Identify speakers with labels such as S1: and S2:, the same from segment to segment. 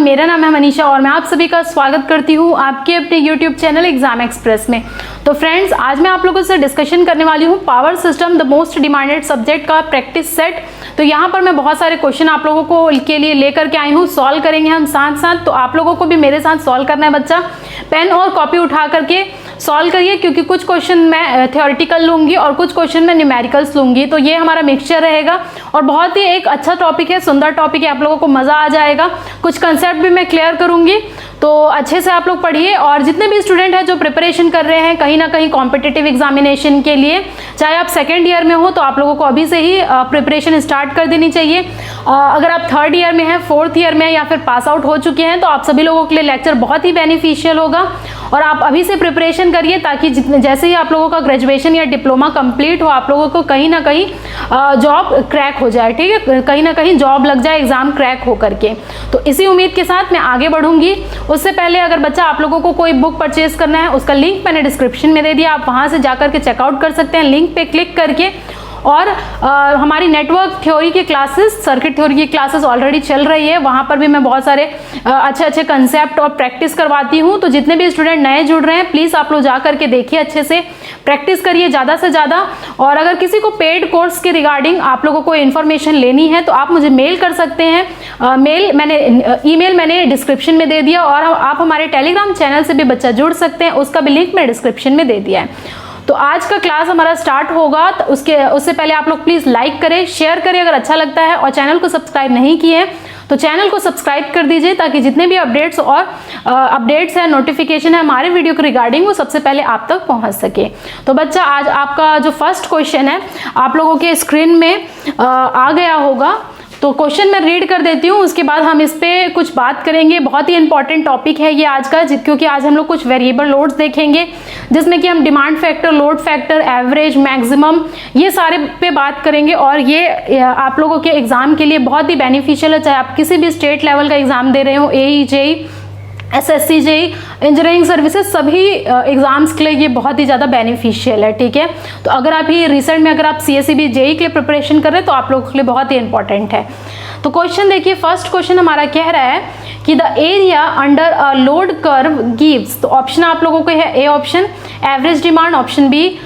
S1: मेरा नाम है मनीषा और मैं आप सभी का स्वागत करती हूँ आपके अपने YouTube चैनल एग्जाम एक्सप्रेस में। तो फ्रेंड्स, आज मैं आप लोगों से डिस्कशन करने वाली हूँ power system the most demanded subject का प्रैक्टिस सेट। तो यहाँ पर मैं बहुत सारे क्वेश्चन आप लोगों को के लिए लेकर के आई हूँ, सॉल्व करेंगे हम साथ साथ। तो आप लोगों को भी मेरे साथ सॉल्व करना है बच्चा। पेन और कॉपी उठा करके सॉल्व करिए, क्योंकि कुछ क्वेश्चन मैं थ्योरेटिकल लूंगी और कुछ क्वेश्चन मैं न्यूमेरिकल्स लूंगी। तो ये हमारा मिक्सचर रहेगा और बहुत ही एक अच्छा टॉपिक है, सुंदर टॉपिक है, आप लोगों को मजा आ जाएगा। कुछ कंसेप्ट भी मैं क्लियर करूंगी, तो अच्छे से आप लोग पढ़िए। और जितने भी स्टूडेंट हैं जो प्रिपरेशन कर रहे हैं कहीं ना कहीं कॉम्पिटिटिव एग्जामिनेशन के लिए, चाहे आप सेकेंड ईयर में हो तो आप लोगों को अभी से ही प्रिपरेशन स्टार्ट कर देनी चाहिए। अगर आप थर्ड ईयर में हैं, फोर्थ ईयर में या फिर पास आउट हो चुके हैं तो आप सभी लोगों के लिए लेक्चर बहुत ही बेनिफिशियल होगा। और आप अभी से प्रिपरेशन करिए ताकि जैसे ही आप लोगों का ग्रेजुएशन या डिप्लोमा कंप्लीट हो आप लोगों को कहीं ना कहीं जॉब क्रैक हो जाए, ठीक है, कहीं ना कहीं जॉब लग जाए एग्जाम क्रैक हो करके। तो इसी उम्मीद के साथ मैं आगे बढ़ूंगी। उससे पहले अगर बच्चा आप लोगों को कोई बुक परचेज करना है, उसका लिंक मैंने डिस्क्रिप्शन में दे दिया, आप वहां से जाकर के चेकआउट कर सकते हैं लिंक पे क्लिक करके। और हमारी नेटवर्क थ्योरी की क्लासेस, सर्किट थ्योरी की क्लासेस ऑलरेडी चल रही है, वहां पर भी मैं बहुत सारे अच्छे अच्छे कंसेप्ट और प्रैक्टिस करवाती हूं। तो जितने भी स्टूडेंट नए जुड़ रहे हैं प्लीज आप लोग जा करके देखिए, अच्छे से प्रैक्टिस करिए ज़्यादा से ज़्यादा। और अगर किसी को पेड कोर्स के रिगार्डिंग आप लोगों को इन्फॉर्मेशन लेनी है तो आप मुझे मेल कर सकते हैं। ईमेल मैंने डिस्क्रिप्शन में दे दिया, और आप हमारे टेलीग्राम चैनल से भी बच्चा जुड़ सकते हैं, उसका भी लिंक मैं डिस्क्रिप्शन में दे दिया है। तो आज का क्लास हमारा स्टार्ट होगा, तो उससे पहले आप लोग प्लीज लाइक करें, शेयर करें अगर अच्छा लगता है, और चैनल को सब्सक्राइब नहीं किए हैं तो चैनल को सब्सक्राइब कर दीजिए ताकि जितने भी अपडेट्स है, नोटिफिकेशन है हमारे वीडियो के रिगार्डिंग, वो सबसे पहले आप तक पहुंच सके। तो बच्चा, आज आपका जो फर्स्ट क्वेश्चन है आप लोगों के स्क्रीन में आ गया होगा। तो क्वेश्चन मैं रीड कर देती हूँ, उसके बाद हम इस पे कुछ बात करेंगे। बहुत ही इंपॉर्टेंट टॉपिक है ये आज का, क्योंकि आज हम लोग कुछ वेरिएबल लोड्स देखेंगे जिसमें कि हम demand factor, load factor, average, maximum, ये सारे पे बात करेंगे। और ये आप लोगों के एग्जाम के लिए बहुत ही बेनिफिशियल है, चाहे आप किसी भी स्टेट लेवल का एग्जाम दे रहे हो, AE, JEE, SSC, JEE, engineering services, सभी एग्जाम्स के लिए ये बहुत ही ज़्यादा बेनिफिशियल है, ठीक है। तो अगर आप ये रिसेंट में अगर आप CSEB, JEE के लिए प्रिपरेशन कर रहे हैं तो आप लोगों के लिए बहुत ही इंपॉर्टेंट है। तो क्वेश्चन देखिए, फर्स्ट क्वेश्चन हमारा कह रहा है कि the area under a load curve gives. तो ऑप्शन आप लोगों को है A option average demand, option B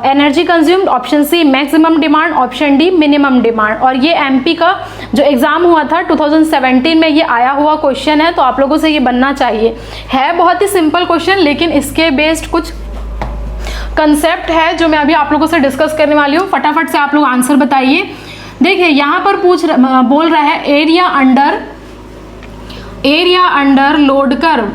S1: energy consumed, option C maximum demand, option D minimum demand. और ये MP का जो एग्जाम हुआ था 2017 में ये आया हुआ क्वेश्चन है, तो आप लोगों से ये बनना चाहिए। है बहुत ही सिंपल क्वेश्चन, लेकिन इसके बेस्ड कुछ कंसेप्ट है जो मैं अभी आप लोगों से डिस्कस करने वाली हूँ। फटाफट से आप लोग आंसर बताइए। देखिए यहाँ पर बोल रहा है एरिया अंडर लोड कर्व,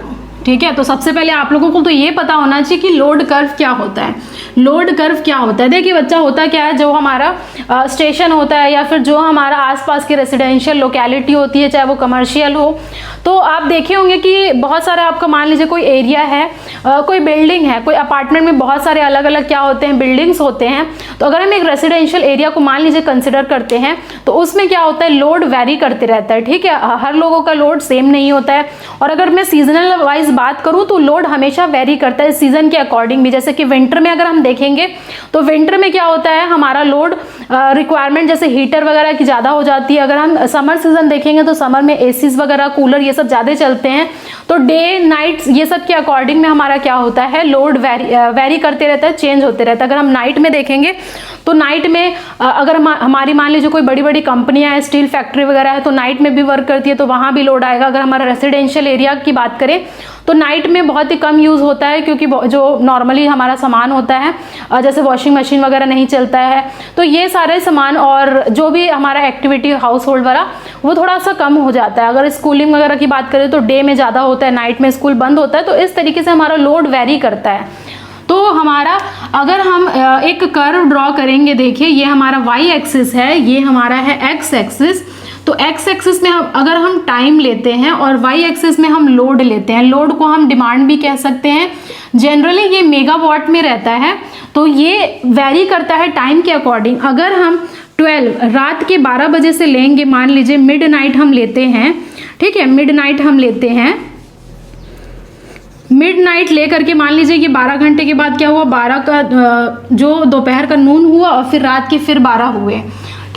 S1: ठीक है। तो सबसे पहले आप लोगों को तो ये पता होना चाहिए कि लोड कर्व क्या होता है। लोड कर्व क्या होता है? देखिए बच्चा, होता क्या है, जो हमारा स्टेशन होता है या फिर जो हमारा आसपास की रेसिडेंशियल लोकेलिटी होती है, चाहे वो कमर्शियल हो, तो आप देखे होंगे कि बहुत सारे आपका मान लीजिए कोई एरिया है, कोई बिल्डिंग है, कोई अपार्टमेंट में बहुत सारे अलग अलग क्या होते हैं, बिल्डिंग्स होते हैं। तो अगर हम एक रेसिडेंशियल एरिया को मान लीजिए कंसिडर करते हैं तो उसमें क्या होता है, लोड वेरी करते रहता है, ठीक है। हर लोगों का लोड सेम नहीं होता है। और अगर मैं सीजनल वाइज बात करूं तो लोड हमेशा वेरी करता है सीजन के अकॉर्डिंग भी। जैसे कि विंटर में अगर हम देखेंगे तो विंटर में क्या होता है, हमारा लोड रिक्वायरमेंट जैसे हीटर वगैरह की ज़्यादा हो जाती है। अगर हम समर सीजन देखेंगे तो समर में एसीज वगैरह, कूलर, ये सब ज़्यादा चलते हैं। तो डे नाइट ये सब के अकॉर्डिंग में हमारा क्या होता है, लोड वेरी करते रहता है, चेंज होते रहता है। अगर हम नाइट में देखेंगे तो नाइट में अगर हमारी मान लीजिए कोई बड़ी बड़ी कंपनियां हैं, स्टील फैक्ट्री वगैरह है, तो नाइट में भी वर्क करती है, तो वहाँ भी लोड आएगा। अगर हमारा रेसिडेंशियल एरिया की बात करें तो नाइट में बहुत ही कम यूज़ होता है, क्योंकि जो नॉर्मली हमारा सामान होता है जैसे वॉशिंग मशीन वगैरह नहीं चलता है। तो ये सारे सामान और जो भी हमारा एक्टिविटी हाउस होल्ड वाला, वो थोड़ा सा कम हो जाता है। अगर स्कूलिंग वगैरह की बात करें तो डे में ज़्यादा होता है, नाइट में स्कूल बंद होता है। तो इस तरीके से हमारा लोड वेरी करता है। तो हमारा अगर हम एक कर्व ड्रॉ करेंगे, देखिए ये हमारा Y एक्सिस है, ये हमारा है X एक्सिस। तो X एक्सिस में अगर हम टाइम लेते हैं और Y एक्सिस में हम लोड लेते हैं, लोड को हम डिमांड भी कह सकते हैं। जनरली ये मेगावाट में रहता है, तो ये वेरी करता है टाइम के अकॉर्डिंग। अगर हम 12 रात के 12 बजे से लेंगे, मान लीजिए मिडनाइट हम लेते हैं, ठीक है, मिडनाइट हम लेते हैं, मिडनाइट लेकर के मान लीजिए कि 12 घंटे के बाद क्या हुआ, 12 का जो दोपहर का नून हुआ और फिर रात के फिर 12 हुए,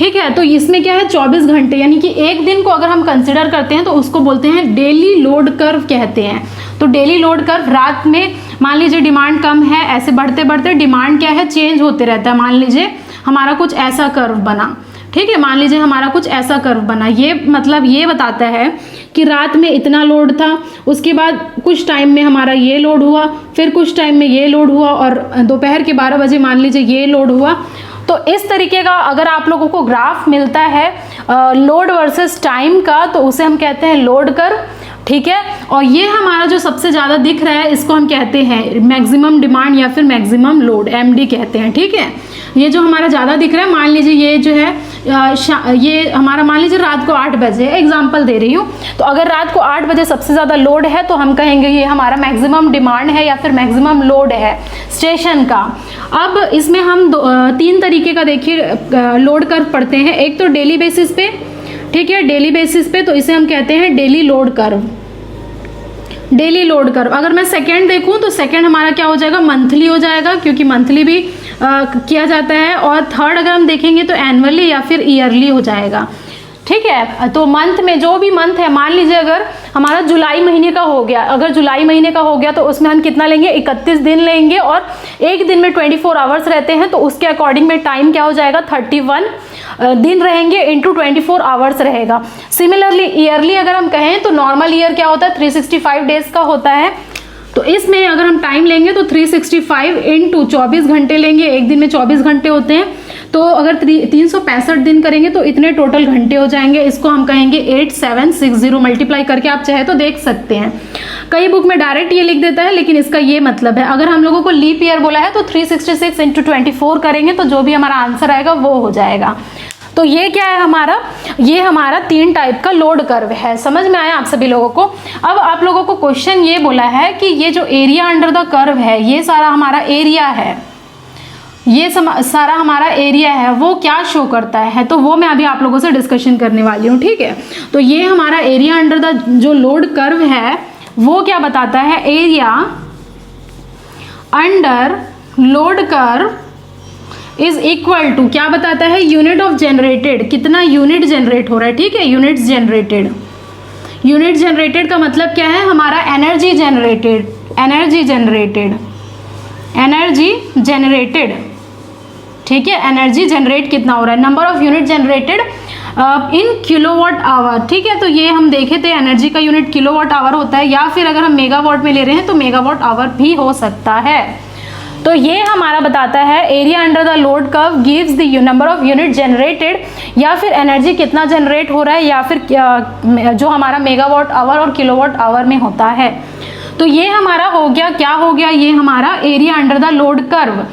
S1: ठीक है। तो इसमें क्या है 24 घंटे, यानी कि एक दिन को अगर हम कंसिडर करते हैं तो उसको बोलते हैं डेली लोड कर्व कहते हैं। तो डेली लोड कर्व, रात में मान लीजिए डिमांड कम है, ऐसे बढ़ते बढ़ते डिमांड क्या है चेंज होते रहता है। मान लीजिए हमारा कुछ ऐसा कर्व बना, ठीक है, मान लीजिए हमारा कुछ ऐसा कर्व बना, ये मतलब ये बताता है कि रात में इतना लोड था, उसके बाद कुछ टाइम में हमारा ये लोड हुआ, फिर कुछ टाइम में ये लोड हुआ, और दोपहर के 12 बजे मान लीजिए ये लोड हुआ। तो इस तरीके का अगर आप लोगों को ग्राफ मिलता है लोड वर्सेस टाइम का, तो उसे हम कहते हैं लोड कर्व, ठीक है। और ये हमारा जो सबसे ज़्यादा दिख रहा है इसको हम कहते हैं मैक्सिमम डिमांड या फिर मैक्सिमम लोड, एमडी कहते हैं, ठीक है। ये जो हमारा ज़्यादा दिख रहा है, मान लीजिए ये जो है ये हमारा मान लीजिए रात को 8 बजे, एग्जांपल दे रही हूँ, तो अगर रात को 8 बजे सबसे ज़्यादा लोड है तो हम कहेंगे ये हमारा मैक्सिमम डिमांड है या फिर मैक्सिमम लोड है स्टेशन का। अब इसमें हम 3 तरीके का देखिए लोड कर्व पढ़ते हैं। एक तो डेली बेसिस पे, ठीक है, डेली बेसिस पे, तो इसे हम कहते हैं daily load curve, daily load curve. अगर मैं सेकंड देखूं तो सेकंड हमारा क्या हो जाएगा, मंथली हो जाएगा, क्योंकि मंथली भी किया जाता है। और थर्ड अगर हम देखेंगे तो एनुअली या फिर ईयरली हो जाएगा, ठीक है। तो मंथ में जो भी मंथ है, मान लीजिए अगर हमारा जुलाई महीने का हो गया, अगर जुलाई महीने का हो गया तो उसमें हम कितना लेंगे, 31 दिन लेंगे, और एक दिन में 24 आवर्स रहते हैं, तो उसके अकॉर्डिंग में टाइम क्या हो जाएगा 31 दिन रहेंगे इंटू 24 आवर्स रहेगा। सिमिलरली ईयरली अगर हम कहें तो नॉर्मल ईयर क्या होता है 365 डेज का होता है। तो इसमें अगर हम टाइम लेंगे तो 365 इंटू 24 घंटे लेंगे, एक दिन में 24 घंटे होते हैं, तो अगर 365 दिन करेंगे तो इतने टोटल घंटे हो जाएंगे। इसको हम कहेंगे 8760, मल्टीप्लाई करके आप चाहे तो देख सकते हैं। कई बुक में डायरेक्ट ये लिख देता है, लेकिन इसका ये मतलब है। अगर हम लोगों को लीप ईयर बोला है तो 366 इंटू 24 करेंगे तो जो भी हमारा आंसर आएगा वो हो जाएगा। तो ये क्या है हमारा, ये हमारा 3 टाइप का लोड कर्व है। समझ में आया आप सभी लोगों को। अब आप लोगों को क्वेश्चन ये बोला है कि ये जो एरिया अंडर द कर्व है, ये सारा हमारा एरिया है, ये सारा हमारा एरिया है, वो क्या शो करता है, तो वो मैं अभी आप लोगों से डिस्कशन करने वाली हूँ, ठीक है। तो ये हमारा एरिया अंडर द जो लोड कर्व है वो क्या बताता है, area under load curve is equal to, क्या बताता है, यूनिट ऑफ जनरेटेड, कितना यूनिट जनरेट हो रहा है, ठीक है, यूनिट्स जनरेटेड। यूनिट जनरेटेड का मतलब क्या है, हमारा energy generated, energy generated, energy generated, ठीक है, एनर्जी जनरेट कितना हो रहा है, number of unit generated in kilowatt our, ठीक है। तो ये हम देखे थे एनर्जी का यूनिट किलोवाट आवर होता है, या फिर अगर हम मेगावाट में ले रहे हैं तो मेगावाट आवर भी हो सकता है। तो ये हमारा बताता है area under the load curve gives the number of unit generated, या फिर एनर्जी कितना जनरेट हो रहा है, या फिर जो हमारा मेगावाट आवर और किलोवाट आवर में होता है। तो ये हमारा हो गया, क्या हो गया, ये हमारा area under the load curve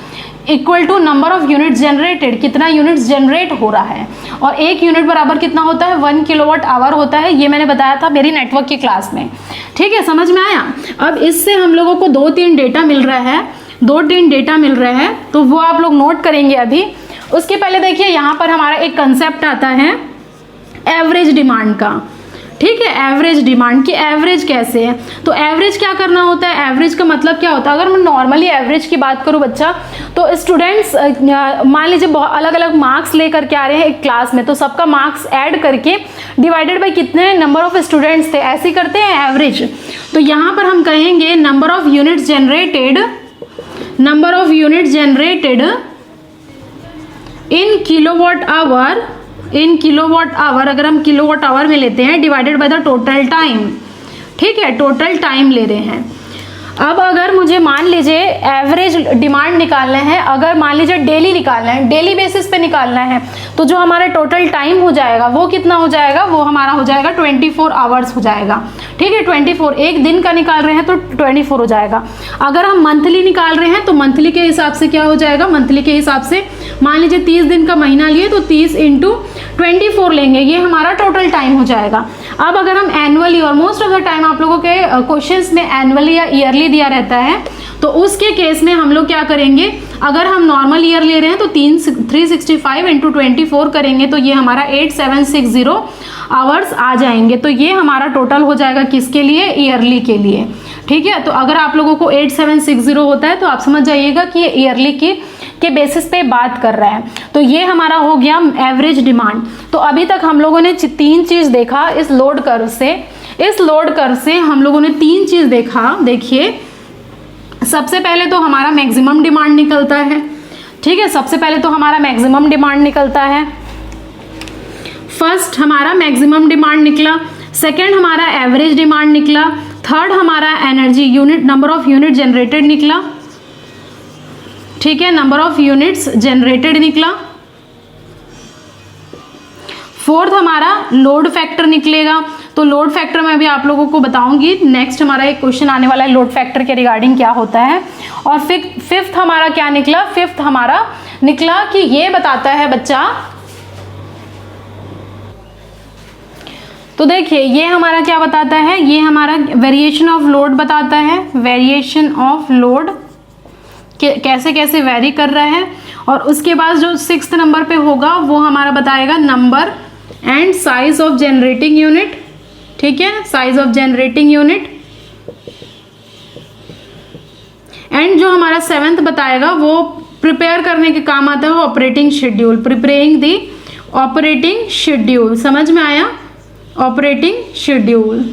S1: equal to number of unit generated, कितना यूनिट्स जनरेट हो रहा है, और एक यूनिट बराबर कितना होता है 1 किलोवाट आवर होता है। ये मैंने बताया था मेरी नेटवर्क की क्लास में, ठीक है, समझ में आया। अब इससे हम लोगों को 2-3 डेटा मिल रहा है, 2-3 डेटा मिल रहा है, तो वो आप लोग नोट करेंगे अभी। उसके पहले देखिए यहाँ पर हमारा एक कंसेप्ट आता है एवरेज डिमांड का, ठीक है। एवरेज डिमांड की एवरेज कैसे है, तो एवरेज क्या करना होता है, एवरेज का मतलब क्या होता है। अगर मैं नॉर्मली एवरेज की बात करूँ बच्चा, तो स्टूडेंट्स मान लीजिए बहुत अलग अलग मार्क्स लेकर के आ रहे हैं एक क्लास में, तो सबका मार्क्स ऐड करके डिवाइडेड बाई कितने नंबर ऑफ स्टूडेंट्स थे, ऐसे करते हैं एवरेज। तो यहाँ पर हम कहेंगे number of units generated, number of unit generated in kilowatt our, in kilowatt our, अगर हम किलोवाट आवर में लेते हैं, divided by the total time, ठीक है, टोटल टाइम ले रहे हैं। अब अगर मुझे मान लीजिए एवरेज डिमांड निकालना है, अगर मान लीजिए डेली निकालना है, डेली बेसिस पे निकालना है, तो जो हमारा टोटल टाइम हो जाएगा वो कितना हो जाएगा, वो हमारा हो जाएगा 24 आवर्स हो जाएगा, ठीक है। 24, एक दिन का निकाल रहे हैं तो 24 हो जाएगा। अगर हम मंथली निकाल रहे हैं तो मंथली के हिसाब से क्या हो जाएगा, मंथली के हिसाब से मान लीजिए 30 दिन का महीना लिए तो 30 इंटू 24 लेंगे, ये हमारा टोटल टाइम हो जाएगा। अब अगर हम एनुअली, और मोस्ट ऑफ द टाइम आप लोगों के क्वेश्चंस में एनुअली या ईयरली दिया रहता है, तो उसके केस में हम लोग क्या करेंगे, अगर हम नॉर्मल ईयर ले रहे हैं तो 365 इंटू 24 करेंगे तो ये हमारा 8760 आवर्स आ जाएंगे। तो ये हमारा टोटल हो जाएगा किसके लिए, ईयरली के लिए, ठीक है। तो अगर आप लोगों को 8760 होता है तो आप समझ जाइएगा कि ये ईयरली की के बेसिस पे बात कर रहा है। तो ये हमारा हो गया एवरेज डिमांड। तो अभी तक हम लोगों ने 3 चीज देखा इस लोड कर्व से। इस लोड कर्व से हम लोगों ने 3 चीज देखा। देखिए, सबसे पहले तो हमारा मैक्सिमम डिमांड निकलता है, ठीक है, सबसे पहले तो हमारा मैक्सिमम डिमांड निकलता है। फर्स्ट हमारा मैक्सिमम डिमांड निकला, सेकंड हमारा एवरेज डिमांड निकला, थर्ड हमारा energy unit number of unit generated निकला, ठीक है, नंबर ऑफ यूनिट्स जनरेटेड निकला, फोर्थ हमारा लोड फैक्टर निकलेगा। तो लोड फैक्टर मैं भी आप लोगों को बताऊंगी, नेक्स्ट हमारा एक क्वेश्चन आने वाला है लोड फैक्टर के रिगार्डिंग क्या होता है। और फिफ्थ हमारा क्या निकला, फिफ्थ हमारा निकला कि ये बताता है बच्चा, तो देखिए ये हमारा क्या बताता है, ये हमारा वेरिएशन ऑफ लोड बताता है, वेरिएशन ऑफ लोड कैसे कैसे वेरी कर रहा है। और उसके बाद जो 6th नंबर पे होगा वो हमारा बताएगा number and size of generating unit, ठीक है, size of generating unit. And जो हमारा 7th बताएगा वो प्रिपेयर करने के काम आता है operating schedule, preparing the operating schedule. समझ में आया, ऑपरेटिंग शेड्यूल।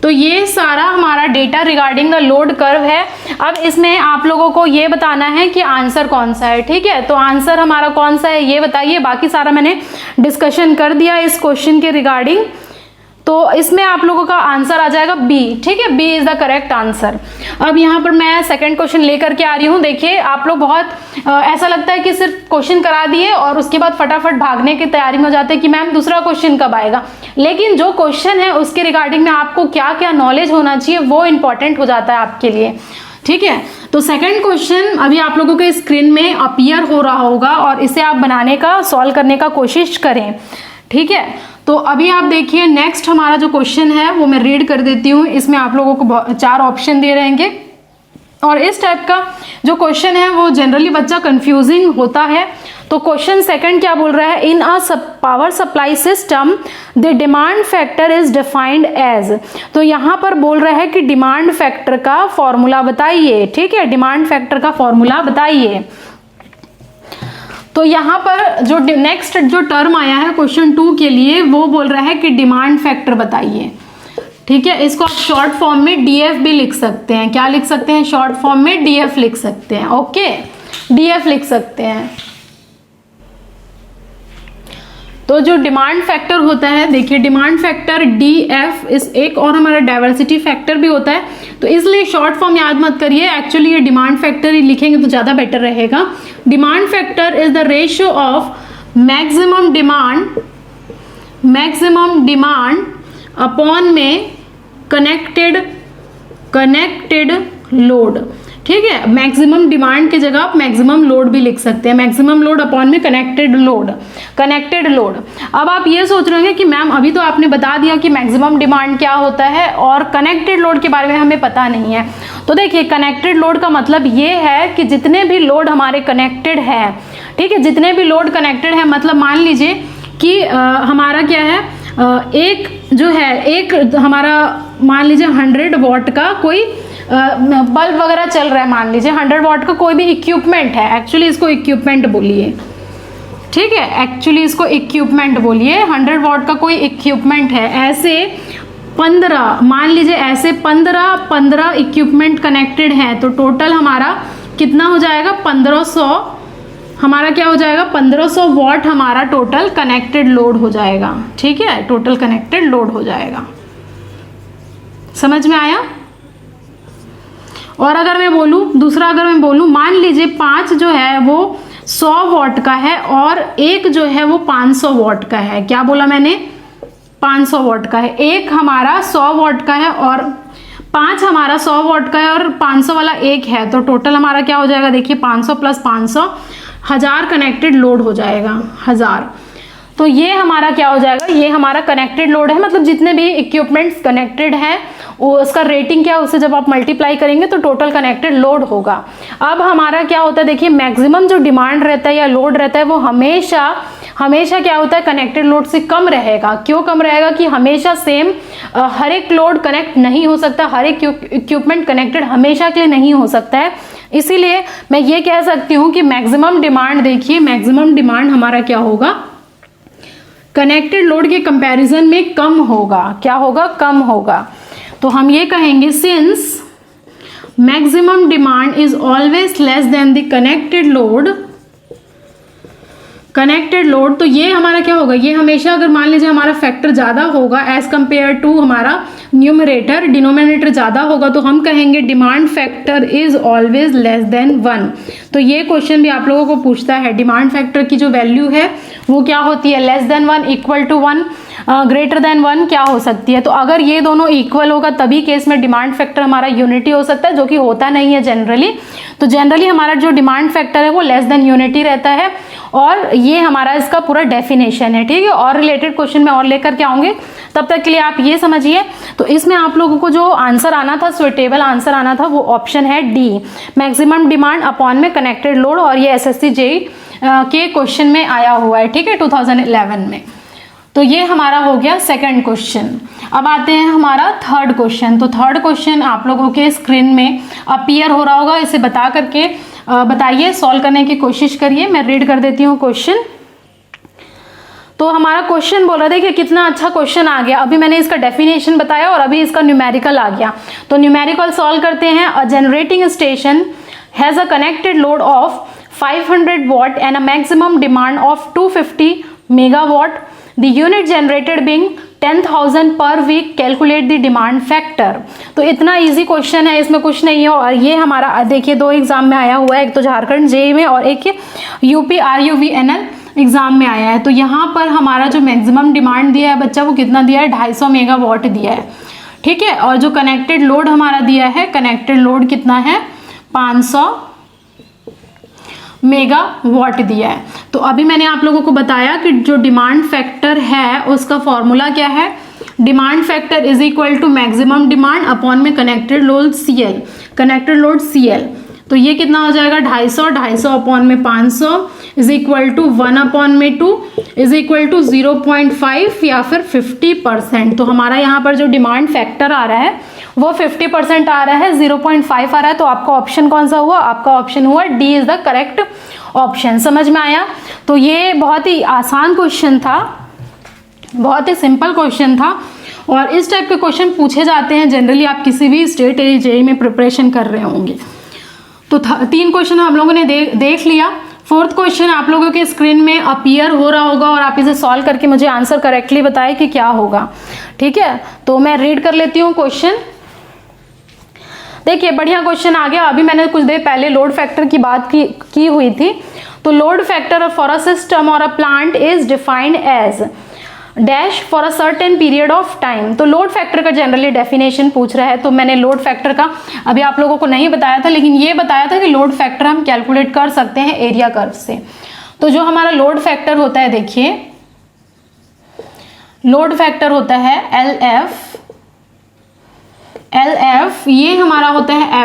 S1: तो ये सारा हमारा data regarding the load curve है। अब इसमें आप लोगों को ये बताना है कि आंसर कौन सा है, ठीक है। तो आंसर हमारा कौन सा है ये बताइए, बाकी सारा मैंने डिस्कशन कर दिया इस क्वेश्चन के रिगार्डिंग। तो इसमें आप लोगों का आंसर आ जाएगा बी, ठीक है, B is the correct answer. अब यहाँ पर मैं सेकंड क्वेश्चन लेकर के आ रही हूँ। देखिए आप लोग बहुत ऐसा लगता है कि सिर्फ क्वेश्चन करा दिए और उसके बाद फटाफट भागने की तैयारी में हो जाते हैं कि मैम दूसरा क्वेश्चन कब आएगा, लेकिन जो क्वेश्चन है उसके रिगार्डिंग में आपको क्या क्या नॉलेज होना चाहिए वो इंपॉर्टेंट हो जाता है आपके लिए, ठीक है। तो सेकंड क्वेश्चन अभी आप लोगों के स्क्रीन में अपीयर हो रहा होगा और इसे आप बनाने का सॉल्व करने का कोशिश करें, ठीक है। तो अभी आप देखिए नेक्स्ट हमारा जो क्वेश्चन है वो मैं रीड कर देती हूँ। इसमें आप लोगों को 4 ऑप्शन दे रहेंगे और इस टाइप का जो क्वेश्चन है वो जनरली बच्चा कंफ्यूजिंग होता है। तो क्वेश्चन सेकंड क्या बोल रहा है, in a power supply system the demand factor is defined as. तो यहाँ पर बोल रहा है कि डिमांड फैक्टर का फॉर्मूला बताइए, ठीक है, डिमांड फैक्टर का फॉर्मूला बताइए। तो यहाँ पर जो नेक्स्ट जो टर्म आया है क्वेश्चन 2 के लिए वो बोल रहा है कि डिमांड फैक्टर बताइए, ठीक है। इसको आप शॉर्ट फॉर्म में डीएफ भी लिख सकते हैं। क्या लिख सकते हैं, शॉर्ट फॉर्म में डीएफ लिख सकते हैं, ओके, डीएफ लिख सकते हैं। तो जो डिमांड फैक्टर होता है, देखिए डिमांड फैक्टर डीएफ इस एक और हमारा डाइवर्सिटी फैक्टर भी होता है, तो इसलिए शॉर्ट फॉर्म याद मत करिए, एक्चुअली ये डिमांड फैक्टर ही लिखेंगे तो ज़्यादा बेटर रहेगा। Demand factor is the ratio of maximum demand upon में कनेक्टेड लोड, ठीक है। मैक्सिमम डिमांड की जगह आप मैक्सिमम लोड भी लिख सकते हैं, मैक्सिमम लोड अपॉन में कनेक्टेड लोड। अब आप ये सोच रहे होंगे कि मैम अभी तो आपने बता दिया कि मैक्सिमम डिमांड क्या होता है और कनेक्टेड लोड के बारे में हमें पता नहीं है। तो देखिए कनेक्टेड लोड का मतलब ये है कि जितने भी लोड हमारे कनेक्टेड है, ठीक है, जितने भी लोड कनेक्टेड है, मतलब मान लीजिए कि हमारा क्या है, एक जो है, एक हमारा मान लीजिए 100 वॉट का कोई बल्ब वगैरह चल रहा है, मान लीजिए 100 वॉट का कोई भी इक्विपमेंट है, एक्चुअली इसको इक्विपमेंट बोलिए, ठीक है, एक्चुअली इसको इक्विपमेंट बोलिए, 100 वॉट का कोई इक्विपमेंट है। ऐसे 15 मान लीजिए, ऐसे 15 इक्विपमेंट कनेक्टेड हैं, तो टोटल हमारा कितना हो जाएगा, 1500, हमारा क्या हो जाएगा, 1500 वॉट हमारा टोटल कनेक्टेड लोड हो जाएगा, ठीक है, टोटल कनेक्टेड लोड हो जाएगा। समझ में आया। और अगर मैं बोलूँ दूसरा, अगर मैं बोलूँ मान लीजिए 5 जो है वो 100 वॉट का है और एक जो है वो 500 वॉट का है। क्या बोला मैंने, 500 वॉट का है, एक हमारा 100 वॉट का है और 5 हमारा 100 वॉट का है और 500 वाला एक है, तो टोटल हमारा क्या हो जाएगा, देखिए 500 प्लस 500 1000 कनेक्टेड लोड हो जाएगा, 1000। तो ये हमारा क्या हो जाएगा, ये हमारा कनेक्टेड लोड है, मतलब जितने भी इक्विपमेंट्स कनेक्टेड हैं वो उसका रेटिंग क्या है, उससे जब आप मल्टीप्लाई करेंगे तो टोटल कनेक्टेड लोड होगा। अब हमारा क्या होता है, देखिए मैक्सिमम जो डिमांड रहता है या लोड रहता है वो हमेशा क्या होता है, कनेक्टेड लोड से कम रहेगा। क्यों कम रहेगा, कि हमेशा सेम हर एक लोड कनेक्ट नहीं हो सकता, हर एक इक्विपमेंट कनेक्टेड हमेशा के लिए नहीं हो सकता है। इसीलिए मैं ये कह सकती हूँ कि मैक्सिमम डिमांड, देखिए मैक्सिमम डिमांड हमारा क्या होगा, कनेक्टेड लोड के कंपैरिजन में कम होगा। क्या होगा, कम होगा। तो हम ये कहेंगे since maximum demand is always less than the connected load, connected load, तो ये हमारा क्या होगा, ये हमेशा अगर मान लीजिए हमारा फैक्टर ज़्यादा होगा एज कंपेयर टू हमारा न्यूमरेटर, डिनोमिनेटर ज़्यादा होगा, तो हम कहेंगे demand factor is always less than 1। तो ये क्वेश्चन भी आप लोगों को पूछता है, डिमांड फैक्टर की जो वैल्यू है वो क्या होती है, less than 1, equal to 1, greater than 1 क्या हो सकती है। तो अगर ये दोनों इक्वल होगा तभी केस में डिमांड फैक्टर हमारा यूनिटी हो सकता है, जो कि होता नहीं है जनरली। तो जनरली हमारा जो डिमांड फैक्टर है वो लेस देन यूनिटी रहता है, और ये हमारा इसका पूरा डेफिनेशन है। ठीक है, और रिलेटेड क्वेश्चन में और लेकर के आऊंगे, तब तक के लिए आप ये समझिए। तो इसमें आप लोगों को जो आंसर आना था, सुइटेबल आंसर आना था, वो ऑप्शन है डी, मैक्सिमम डिमांड अपॉन में कनेक्टेड लोड, और ये एसएससी जेईई के क्वेश्चन में आया हुआ है। ठीक है, 2011 में। तो ये हमारा हो गया सेकंड क्वेश्चन। अब आते हैं हमारा थर्ड क्वेश्चन। तो थर्ड क्वेश्चन आप लोगों के स्क्रीन में अपीयर हो रहा होगा, इसे बता करके बताइए, सॉल्व करने की कोशिश करिए। मैं रीड कर देती हूँ क्वेश्चन। तो हमारा क्वेश्चन बोल रहा था कि कितना अच्छा क्वेश्चन आ गया, अभी मैंने इसका डेफिनेशन बताया और अभी इसका न्यूमेरिकल आ गया। तो न्यूमेरिकल सॉल्व करते हैं। A generating station has a connected load of 500 watt and a maximum demand of 250 megawatt, the unit generated being 10,000 per week, calculate the demand factor। तो इतना इजी क्वेश्चन है, इसमें कुछ नहीं है। और ये हमारा देखिए 2 एग्जाम में आया हुआ है, एक तो झारखंड जेईई में और एक यूपी RUVNL एग्जाम में आया है। तो यहाँ पर हमारा जो मैक्सिमम डिमांड दिया है बच्चा, वो कितना दिया है, 250 मेगावाट दिया है। ठीक है, और जो कनेक्टेड लोड हमारा दिया है, कनेक्टेड लोड कितना है, 500 मेगावाट दिया है। तो अभी मैंने आप लोगों को बताया कि जो डिमांड फैक्टर है उसका फॉर्मूला क्या है, demand factor is equal to maximum demand upon में connected load CL, connected load CL। तो ये कितना हो जाएगा, 250 अपॉन में 500 इज इक्वल टू 1 अपॉन में 2 इज इक्वल टू 0.5 या फिर 50%। तो हमारा यहाँ पर जो डिमांड फैक्टर आ रहा है वो 50% आ रहा है, 0.5 आ रहा है। तो आपका ऑप्शन कौन सा हुआ, आपका ऑप्शन हुआ D is the correct option. समझ में आया। तो ये बहुत ही आसान क्वेश्चन था, बहुत ही सिंपल क्वेश्चन था, और इस टाइप के क्वेश्चन पूछे जाते हैं जनरली आप किसी भी स्टेट जेईई में प्रिपरेशन कर रहे होंगे। तो 3 क्वेश्चन हम लोगों ने देख लिया। 4th क्वेश्चन आप लोगों के स्क्रीन में अपीयर हो रहा होगा, और आप इसे सॉल्व करके मुझे आंसर करेक्टली बताएं कि क्या होगा। ठीक है, तो मैं रीड कर लेती हूँ क्वेश्चन। देखिए बढ़िया क्वेश्चन आ गया। अभी मैंने कुछ देर पहले लोड फैक्टर की बात की हुई थी। तो load factor for a system और a plant is defined as dash for a certain period of time. तो लोड फैक्टर का जनरली डेफिनेशन पूछ रहा है, तो मैंने लोड फैक्टर का अभी आप लोगों को नहीं बताया था, लेकिन ये बताया था कि लोड फैक्टर हम कैलकुलेट कर सकते हैं एरिया कर्व से। तो जो हमारा लोड फैक्टर होता है, देखिए लोड फैक्टर होता है LF, ये हमारा होता है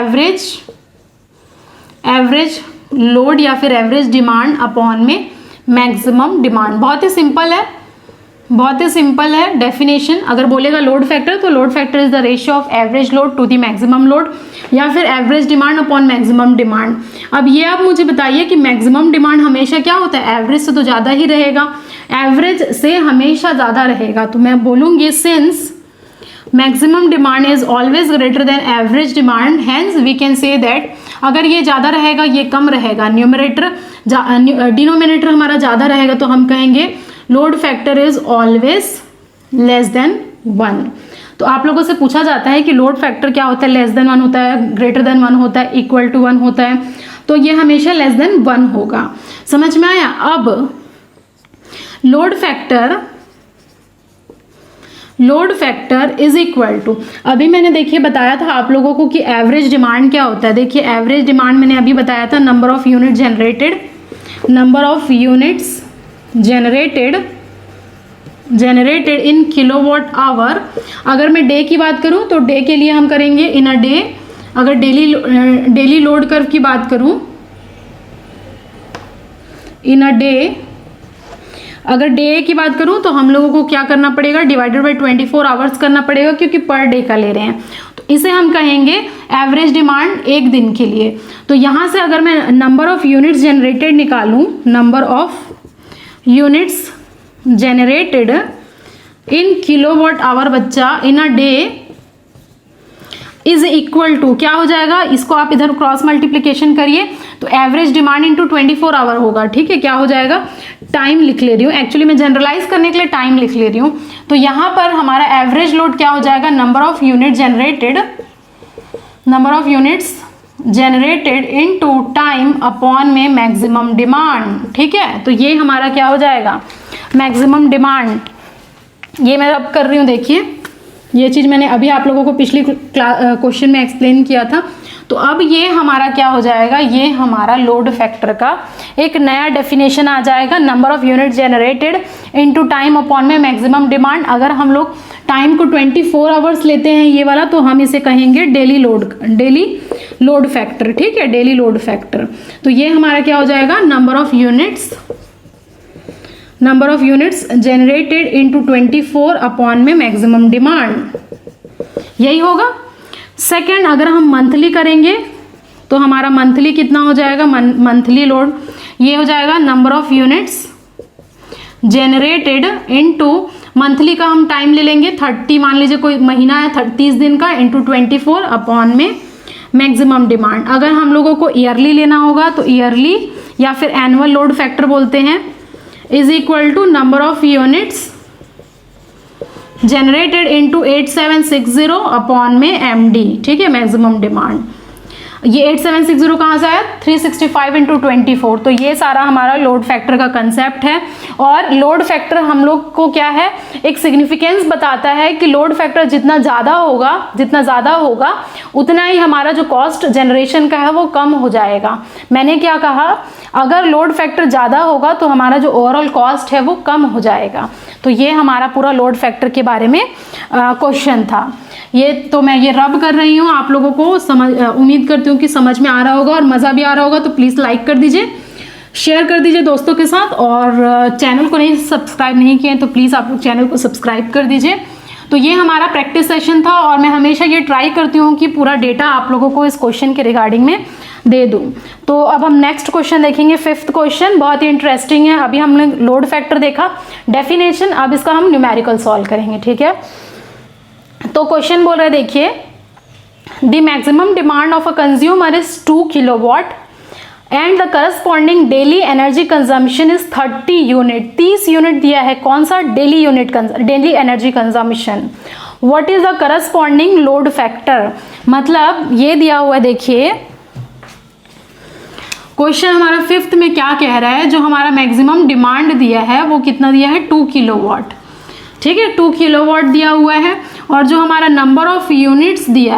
S1: एवरेज लोड या फिर एवरेज डिमांड अपॉन में मैक्सिमम डिमांड। बहुत ही सिंपल है डेफिनेशन। अगर बोलेगा लोड फैक्टर, तो load factor is the ratio of average load to the maximum load, या फिर average demand upon maximum demand. अब ये आप मुझे बताइए कि मैक्सिमम डिमांड हमेशा क्या होता है, एवरेज से तो ज़्यादा ही रहेगा, एवरेज से हमेशा ज़्यादा रहेगा। तो मैं बोलूँगी since maximum demand is always greater than average demand, hence we can say that, अगर ये ज़्यादा रहेगा ये कम रहेगा, डिनोमिनेटर हमारा ज़्यादा रहेगा, तो हम कहेंगे load factor is always less than 1। तो आप लोगों से पूछा जाता है कि लोड फैक्टर क्या होता है, लेस देन 1 होता है, ग्रेटर देन 1 होता है, इक्वल टू 1 होता है। तो ये हमेशा लेस देन 1 होगा। समझ में आया। अब load factor is equal to, अभी मैंने देखिए बताया था आप लोगों को कि एवरेज डिमांड क्या होता है। देखिए एवरेज डिमांड मैंने अभी बताया था, number of units generated in kilowatt our. अगर मैं डे की बात करूं तो डे के लिए हम करेंगे इन अ डे। अगर डेली लोड कर्व की बात करूं, इन अ डे अगर डे की बात करूं तो हम लोगों को क्या करना पड़ेगा, डिवाइडेड बाई 24 आवर्स करना पड़ेगा, क्योंकि पर डे का ले रहे हैं। तो इसे हम कहेंगे एवरेज डिमांड एक दिन के लिए। तो यहाँ से अगर मैं नंबर ऑफ यूनिट्स जनरेटेड निकालूं, number of units generated in kilowatt hour बच्चा in a day is equal to, क्या हो जाएगा, इसको आप इधर क्रॉस मल्टीप्लीकेशन करिए तो एवरेज डिमांड इंटू 24 आवर होगा। ठीक है, क्या हो जाएगा, टाइम लिख ले रही हूँ, एक्चुअली मैं जनरलाइज करने के लिए टाइम लिख ले रही हूँ। तो यहाँ पर हमारा एवरेज लोड क्या हो जाएगा, number of unit generated into time upon में मैक्सिमम डिमांड। ठीक है, तो ये हमारा क्या हो जाएगा, मैक्सिमम डिमांड। ये मैं अब कर रही हूँ, देखिए ये चीज़ मैंने अभी आप लोगों को पिछली क्वेश्चन में एक्सप्लेन किया था। तो अब ये हमारा क्या हो जाएगा, ये हमारा लोड फैक्टर का एक नया डेफिनेशन आ जाएगा, number of unit generated into time upon में मैक्सिमम डिमांड। अगर हम लोग टाइम को 24 आवर्स लेते हैं ये वाला, तो हम इसे कहेंगे डेली लोड फैक्टर। ठीक है, डेली लोड फैक्टर। तो ये हमारा क्या हो जाएगा, number of units generated into 24 upon में मैक्सिमम डिमांड, यही होगा। सेकंड, अगर हम मंथली करेंगे तो हमारा मंथली कितना हो जाएगा, मंथली लोड ये हो जाएगा number of units generated into, monthly का हम टाइम ले लेंगे 30, मान लीजिए कोई महीना है 30 दिन का, इंटू 24 अपॉन में मैक्सिमम डिमांड। अगर हम लोगों को ईयरली लेना होगा तो ईयरली या फिर एनुअल लोड फैक्टर बोलते हैं, is equal to number of units generated into 8760 upon में एमडी। ठीक है, मैक्सिमम डिमांड। ये 8760 कहाँ से आया, 365 इंटू 24। तो ये सारा हमारा लोड फैक्टर का कंसेप्ट है। और लोड फैक्टर हम लोग को क्या है, एक सिग्निफिकेंस बताता है कि लोड फैक्टर जितना ज़्यादा होगा उतना ही हमारा जो कॉस्ट जनरेशन का है वो कम हो जाएगा। मैंने क्या कहा, अगर लोड फैक्टर ज़्यादा होगा तो हमारा जो ओवरऑल कॉस्ट है वो कम हो जाएगा। तो ये हमारा पूरा लोड फैक्टर के बारे में क्वेश्चन था। ये तो मैं ये रब कर रही हूँ, आप लोगों को उम्मीद करती हूँ कि समझ में आ रहा होगा और मज़ा भी आ रहा होगा। तो प्लीज़ लाइक कर दीजिए, शेयर कर दीजिए दोस्तों के साथ, और चैनल को सब्सक्राइब नहीं किए तो प्लीज़ आप लोग चैनल को सब्सक्राइब कर दीजिए। तो ये हमारा प्रैक्टिस सेशन था, और मैं हमेशा ये ट्राई करती हूँ कि पूरा डेटा आप लोगों को इस क्वेश्चन के रिगार्डिंग में दे दूँ। तो अब हम नेक्स्ट क्वेश्चन देखेंगे, 5th क्वेश्चन, बहुत ही इंटरेस्टिंग है। अभी हमने लोड फैक्टर देखा, डेफिनेशन, अब इसका हम न्यूमेरिकल सॉल्व करेंगे। ठीक है, तो क्वेश्चन बोल रहे हैं, देखिए, the maximum demand of a consumer is 2 kilowatt and the corresponding daily energy consumption is 30 unit. 30 unit दिया है, कौन सा, daily energy consumption. What is the corresponding load factor, मतलब ये दिया हुआ है। देखिए क्वेश्चन हमारा 5th में क्या कह रहा है, जो हमारा मैक्सिमम डिमांड दिया है वो कितना दिया है, 2 किलोवाट। ठीक है, 2 किलोवाट दिया हुआ है, और जो हमारा नंबर ऑफ यूनिट्स दिया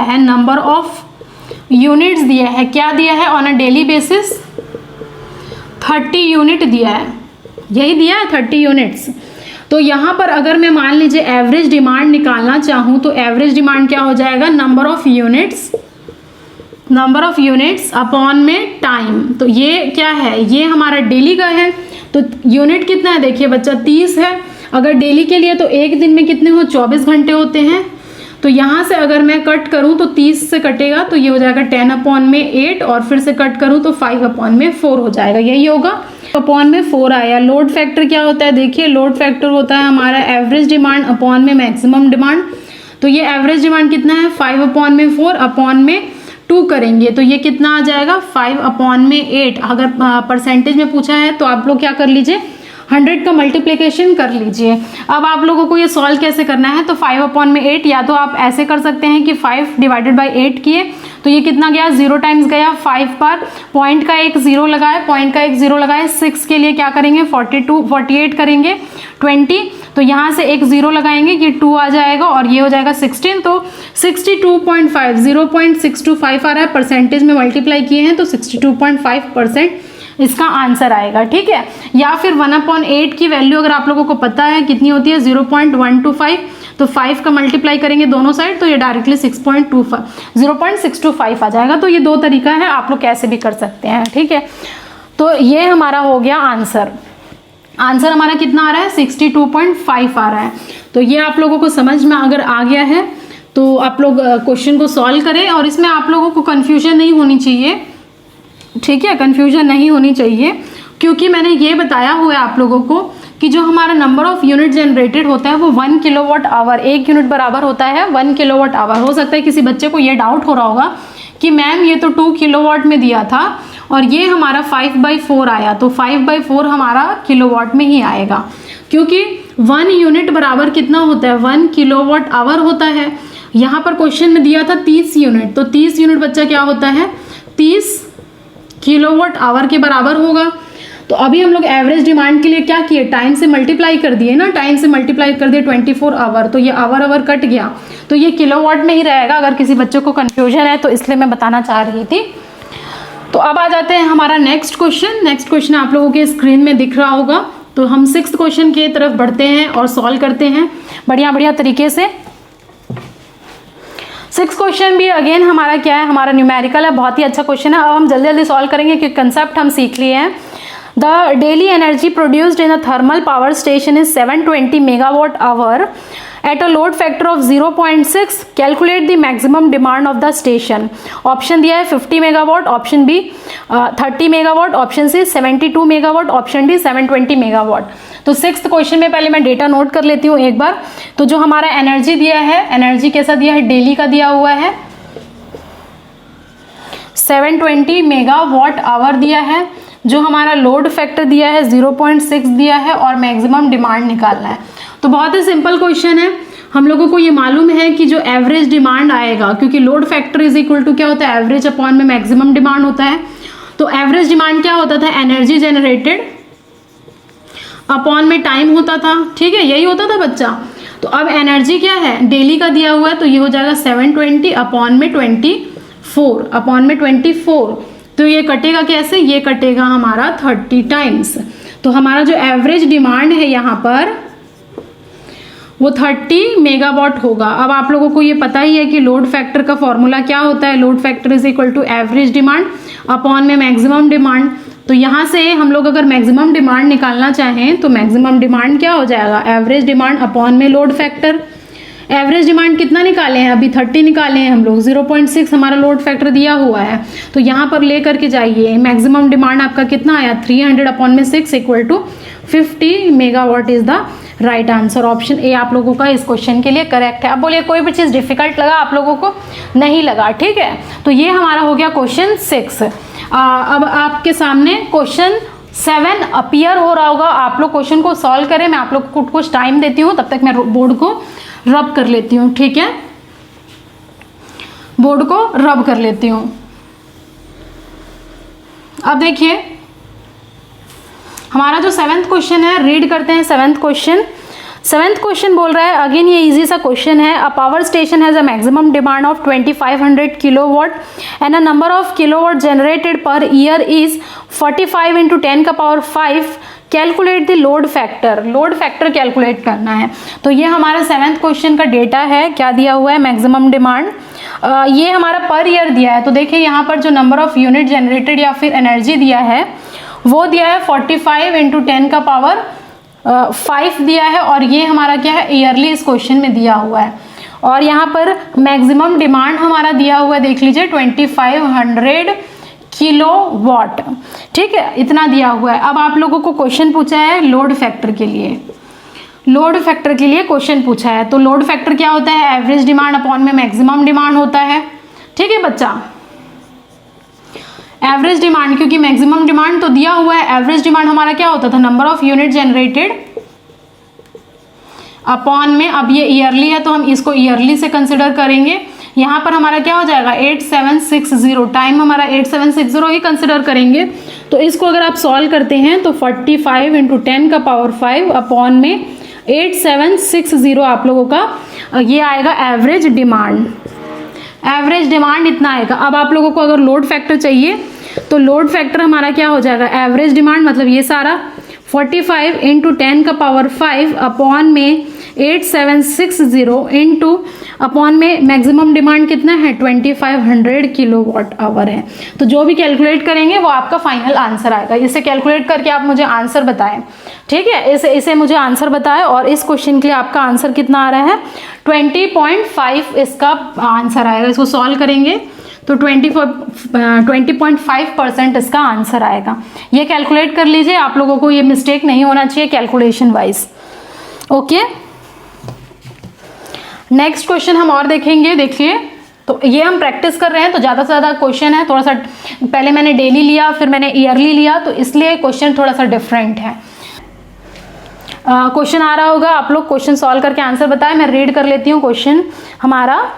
S1: है, क्या दिया है, on a daily basis 30 unit दिया है, यही दिया है 30 यूनिट्स। तो यहाँ पर अगर मैं मान लीजिए एवरेज डिमांड निकालना चाहूँ तो एवरेज डिमांड क्या हो जाएगा, नंबर ऑफ यूनिट्स अपॉन में टाइम। तो ये क्या है, ये हमारा डेली का है। तो यूनिट कितना है, देखिए बच्चा 30 है। अगर डेली के लिए तो एक दिन में कितने हो, 24 घंटे होते हैं। तो यहाँ से अगर मैं कट करूँ तो 30 से कटेगा तो ये हो जाएगा 10 अपॉन में 8, और फिर से कट करूँ तो 5 अपॉन में 4 हो जाएगा, यही होगा। अपॉन में 4 आया। लोड फैक्टर क्या होता है, देखिए लोड फैक्टर होता है हमारा एवरेज डिमांड अपॉन में मैक्सिमम डिमांड। तो ये एवरेज डिमांड कितना है, 5 अपॉन में 4 अपॉन में 2 करेंगे तो ये कितना आ जाएगा, 5 अपॉन में 8। अगर परसेंटेज में पूछा है तो आप लोग क्या कर लीजिए, 100 का मल्टीप्लिकेशन कर लीजिए। अब आप लोगों को ये सॉल्व कैसे करना है, तो 5 अपॉन में 8, या तो आप ऐसे कर सकते हैं कि 5 डिवाइडेड बाई 8 किए तो ये कितना गया, 0 टाइम्स गया। 5 पर पॉइंट का एक 0 लगाए, 6 के लिए क्या करेंगे, 48 करेंगे, 20, तो यहाँ से एक 0 लगाएंगे, ये 2 आ जाएगा, और ये हो जाएगा 16। तो 62.5, 0.625 आ रहा है, परसेंटेज में मल्टीप्लाई किए हैं तो 62.5% इसका आंसर आएगा। ठीक है, या फिर 1/8 की वैल्यू अगर आप लोगों को पता है कितनी होती है, 0.125, तो 5 का मल्टीप्लाई करेंगे दोनों साइड तो ये डायरेक्टली 0.625 आ जाएगा। तो ये 2 तरीका है, आप लोग कैसे भी कर सकते हैं। ठीक है, तो ये हमारा हो गया आंसर। आंसर हमारा कितना आ रहा है 62.5 आ रहा है। तो ये आप लोगों को समझ में अगर आ गया है तो आप लोग क्वेश्चन को सॉल्व करें, और इसमें आप लोगों को कन्फ्यूजन नहीं होनी चाहिए, ठीक है, कन्फ्यूजन नहीं होनी चाहिए, क्योंकि मैंने ये बताया हुआ है आप लोगों को कि जो हमारा नंबर ऑफ यूनिट जनरेटेड होता है वो 1 किलोवाट आवर, 1 यूनिट बराबर होता है 1 किलोवाट आवर। हो सकता है किसी बच्चे को ये डाउट हो रहा होगा कि मैम ये तो 2 किलोवाट में दिया था और ये हमारा 5/4 आया, तो 5/4 हमारा किलोवाट में ही आएगा, क्योंकि 1 यूनिट बराबर कितना होता है 1 किलोवाट आवर होता है। यहाँ पर क्वेश्चन में दिया था 30 यूनिट, तो 30 यूनिट बच्चा क्या होता है 30 किलोवाट आवर के बराबर होगा। तो अभी हम लोग एवरेज डिमांड के लिए क्या किए, टाइम से मल्टीप्लाई कर दिए ना, टाइम से मल्टीप्लाई कर दिए 24 आवर, तो ये आवर कट गया, तो ये किलोवाट में ही रहेगा। अगर किसी बच्चे को कंफ्यूजन है तो इसलिए मैं बताना चाह रही थी। तो अब आ जाते हैं हमारा नेक्स्ट क्वेश्चन। नेक्स्ट क्वेश्चन आप लोगों के स्क्रीन में दिख रहा होगा। तो हम 6th क्वेश्चन की तरफ बढ़ते हैं और सॉल्व करते हैं बढ़िया तरीके से। 6th क्वेश्चन भी अगेन हमारा क्या है, हमारा न्यूमेरिकल है, बहुत ही अच्छा क्वेश्चन है। अब हम जल्दी सॉल्व करेंगे क्योंकि कंसेप्ट हम सीख लिए हैं। The daily energy produced in a thermal power station is 720 megawatt hour at a load factor of 0.6. Calculate the maximum demand of the station. Option दिया है 50 megawatt, option B 30 megawatt, option C 72 megawatt, option D 720 megawatt. तो 6th question में पहले मैं data note कर लेती हूँ एक बार। तो जो हमारा एनर्जी दिया है, एनर्जी कैसा दिया है, डेली का दिया हुआ है, 720 मेगावाट आवर दिया है। जो हमारा लोड फैक्टर दिया है 0.6 दिया है, और मैक्सिमम डिमांड निकालना है। तो बहुत ही सिंपल क्वेश्चन है। हम लोगों को ये मालूम है कि जो एवरेज डिमांड आएगा, क्योंकि load factor is equal to क्या होता है, एवरेज अपॉन में मैक्सिमम डिमांड होता है। तो एवरेज डिमांड क्या होता था, एनर्जी जनरेटेड अपॉन में टाइम होता था, ठीक है, यही होता था बच्चा। तो अब एनर्जी क्या है, डेली का दिया हुआ है, तो ये हो जाएगा 720 अपॉन में 24, अपॉन में 24। तो ये कटेगा कैसे, ये कटेगा हमारा 30 टाइम्स। तो हमारा जो एवरेज डिमांड है यहाँ पर वो 30 मेगावाट होगा। अब आप लोगों को ये पता ही है कि लोड फैक्टर का फॉर्मूला क्या होता है, load factor is equal to average demand upon में मैक्सिमम डिमांड। तो यहाँ से हम लोग अगर मैक्सिमम डिमांड निकालना चाहें तो मैक्सिमम डिमांड क्या हो जाएगा, एवरेज डिमांड अपॉन में लोड फैक्टर। एवरेज डिमांड कितना निकाले हैं, अभी 30 निकाले हैं हम लोग, 0.6 हमारा लोड फैक्टर दिया हुआ है। तो यहाँ पर ले करके जाइए, मैक्सिमम डिमांड आपका कितना आया 300 अपॉन में 6 equal to 50 megawatt is the right answer. Option A आप लोगों का इस क्वेश्चन के लिए करेक्ट है। अब बोलिए कोई भी चीज़ डिफिकल्ट लगा आप लोगों को, नहीं लगा, ठीक है। तो ये हमारा हो गया क्वेश्चन 6। अब आपके सामने क्वेश्चन 7 अपीयर हो रहा होगा। आप लोग क्वेश्चन को सॉल्व करें, मैं आप लोग को कुछ टाइम देती हूँ, तब तक मैं बोर्ड को रब कर लेती हूँ, ठीक है, बोर्ड को रब कर लेती हूँ। अब देखिए हमारा जो 7th क्वेश्चन है, रीड करते हैं 7th क्वेश्चन। 7th क्वेश्चन बोल रहा है, अगेन ये इजी सा क्वेश्चन है। A power station has a maximum demand of 2500 kilowatt and a number of kilowatt generated per year is 45 × 10⁵ calculate the load factor. Load factor calculate करना है। तो ये हमारा 7th क्वेश्चन का डेटा है, क्या दिया हुआ है, मैक्सिमम डिमांड। ये हमारा पर ईयर दिया है। तो देखिए यहाँ पर जो नंबर ऑफ यूनिट जनरेटेड या फिर एनर्जी दिया है वो दिया है 45 × 10⁵ दिया है, और ये हमारा क्या है, ईयरली इस क्वेश्चन में दिया हुआ है। और यहाँ पर मैक्सिमम डिमांड हमारा दिया हुआ है, देख लीजिए 2500 किलोवाट, ठीक है, इतना दिया हुआ है। अब आप लोगों को क्वेश्चन पूछा है लोड फैक्टर के लिए, लोड फैक्टर के लिए क्वेश्चन पूछा है। तो लोड फैक्टर क्या होता है, एवरेज डिमांड अपॉन में मैक्सिमम डिमांड होता है, ठीक है बच्चा। एवरेज डिमांड, क्योंकि मैक्सिमम डिमांड तो दिया हुआ है, एवरेज डिमांड हमारा क्या होता था, number of unit generated upon में, अब ये ईयरली है तो हम इसको ईयरली से कंसिडर करेंगे। यहाँ पर हमारा क्या हो जाएगा 8760, टाइम हमारा 8760 ही कंसिडर करेंगे। तो इसको अगर आप सॉल्व करते हैं तो 45 × 10⁵ अपॉन में 8760 आप लोगों का ये आएगा एवरेज डिमांड। एवरेज डिमांड इतना आएगा। अब आप लोगों को अगर लोड फैक्टर चाहिए तो लोड फैक्टर हमारा क्या हो जाएगा, एवरेज डिमांड मतलब ये सारा 45 × 10⁵ अपॉन में 8760 इंटू अपॉन में मैक्सिमम डिमांड कितना है 2500 किलोवाट आवर है। तो जो भी कैलकुलेट करेंगे वो आपका फाइनल आंसर आएगा। इसे कैलकुलेट करके आप मुझे आंसर बताएं, ठीक है, इसे मुझे आंसर बताएं। और इस क्वेश्चन के लिए आपका आंसर कितना आ रहा है 20.5 इसका आंसर आएगा। इसको सॉल्व करेंगे तो 20.5% इसका आंसर आएगा। ये कैलकुलेट कर लीजिए, आप लोगों को ये मिस्टेक नहीं होना चाहिए calculation wise. Okay, next question हम और देखेंगे। देखिए, तो ये हम प्रैक्टिस कर रहे हैं तो ज़्यादा से ज़्यादा क्वेश्चन है, थोड़ा सा पहले मैंने डेली लिया फिर मैंने ईयरली लिया, तो इसलिए क्वेश्चन थोड़ा सा डिफरेंट है। क्वेश्चन आ रहा होगा, आप लोग क्वेश्चन सॉल्व करके आंसर बताएं। मैं रीड कर लेती हूँ क्वेश्चन हमारा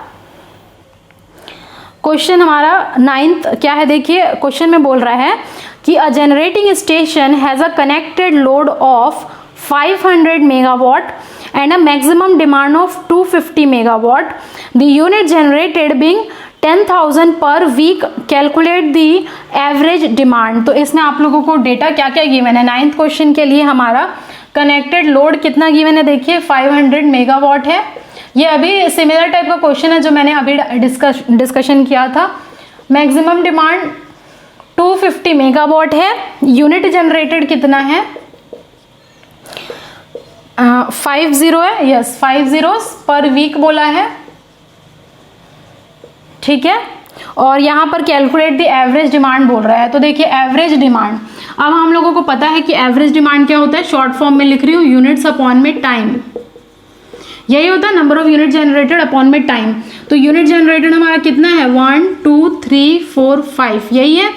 S1: 9th क्या है। देखिए, क्वेश्चन में बोल रहा है कि a generating station has a connected load of 500 megawatt and a maximum demand of 250 megawatt. The unit generated being 10,000 per week. Calculate the average demand. तो इसमें आप लोगों को डेटा क्या क्या गिवन है। 9th क्वेश्चन के लिए हमारा कनेक्टेड लोड कितना गिवन है, देखिए 500 मेगावाट है। ये अभी सिमिलर टाइप का क्वेश्चन है जो मैंने अभी डिस्कशन किया था। मैक्सिमम डिमांड 250 मेगावाट है। यूनिट जनरेटेड कितना है 50 है, यस 50 पर वीक बोला है, ठीक है। और यहाँ पर कैलकुलेट द एवरेज डिमांड बोल रहा है। तो देखिए एवरेज डिमांड, अब हम लोगों को पता है कि एवरेज डिमांड क्या होता है, शॉर्ट फॉर्म में लिख रही हूँ, यूनिट्स अपॉन में टाइम। यही होता है number of unit generated upon में टाइम। तो यूनिट जनरेटेड हमारा कितना है 1 2 3 4 5, यही है।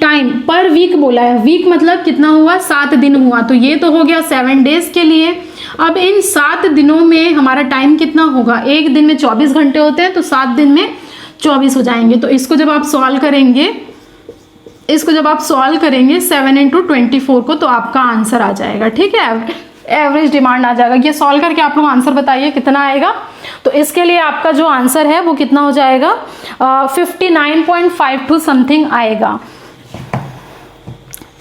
S1: टाइम पर वीक बोला है, वीक मतलब कितना हुआ 7 दिन हुआ, तो ये तो हो गया 7 डेज के लिए। अब इन 7 दिनों में हमारा टाइम कितना होगा, एक दिन में 24 घंटे होते हैं तो 7 दिन में 24 हो जाएंगे। तो इसको जब आप सॉल्व करेंगे 7 × 24 को, तो आपका आंसर आ जाएगा, ठीक है, एवरेज डिमांड आ जाएगा। ये सॉल्व करके आप लोग आंसर बताइए कितना आएगा। तो इसके लिए आपका जो आंसर है वो कितना हो जाएगा 59.52 समथिंग आएगा,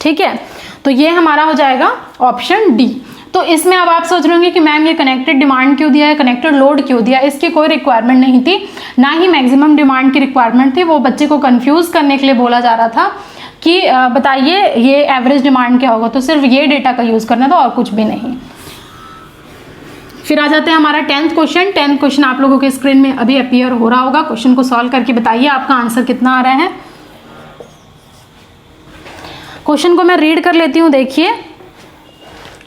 S1: ठीक है। तो ये हमारा हो जाएगा ऑप्शन डी। तो इसमें अब आप सोच रहे होंगे कि मैम ये कनेक्टेड डिमांड क्यों दिया है, कनेक्टेड लोड क्यों दिया, इसकी कोई रिक्वायरमेंट नहीं थी, ना ही मैक्सिमम डिमांड की रिक्वायरमेंट थी। वो बच्चे को कंफ्यूज करने के लिए बोला जा रहा था कि बताइए ये एवरेज डिमांड क्या होगा, तो सिर्फ ये डेटा का यूज़ करना था और कुछ भी नहीं। फिर आ जाते हैं हमारा 10th क्वेश्चन। 10th क्वेश्चन आप लोगों के स्क्रीन में अभी अपीयर हो रहा होगा। क्वेश्चन को सॉल्व करके बताइए आपका आंसर कितना आ रहा है। क्वेश्चन को मैं रीड कर लेती हूँ। देखिए,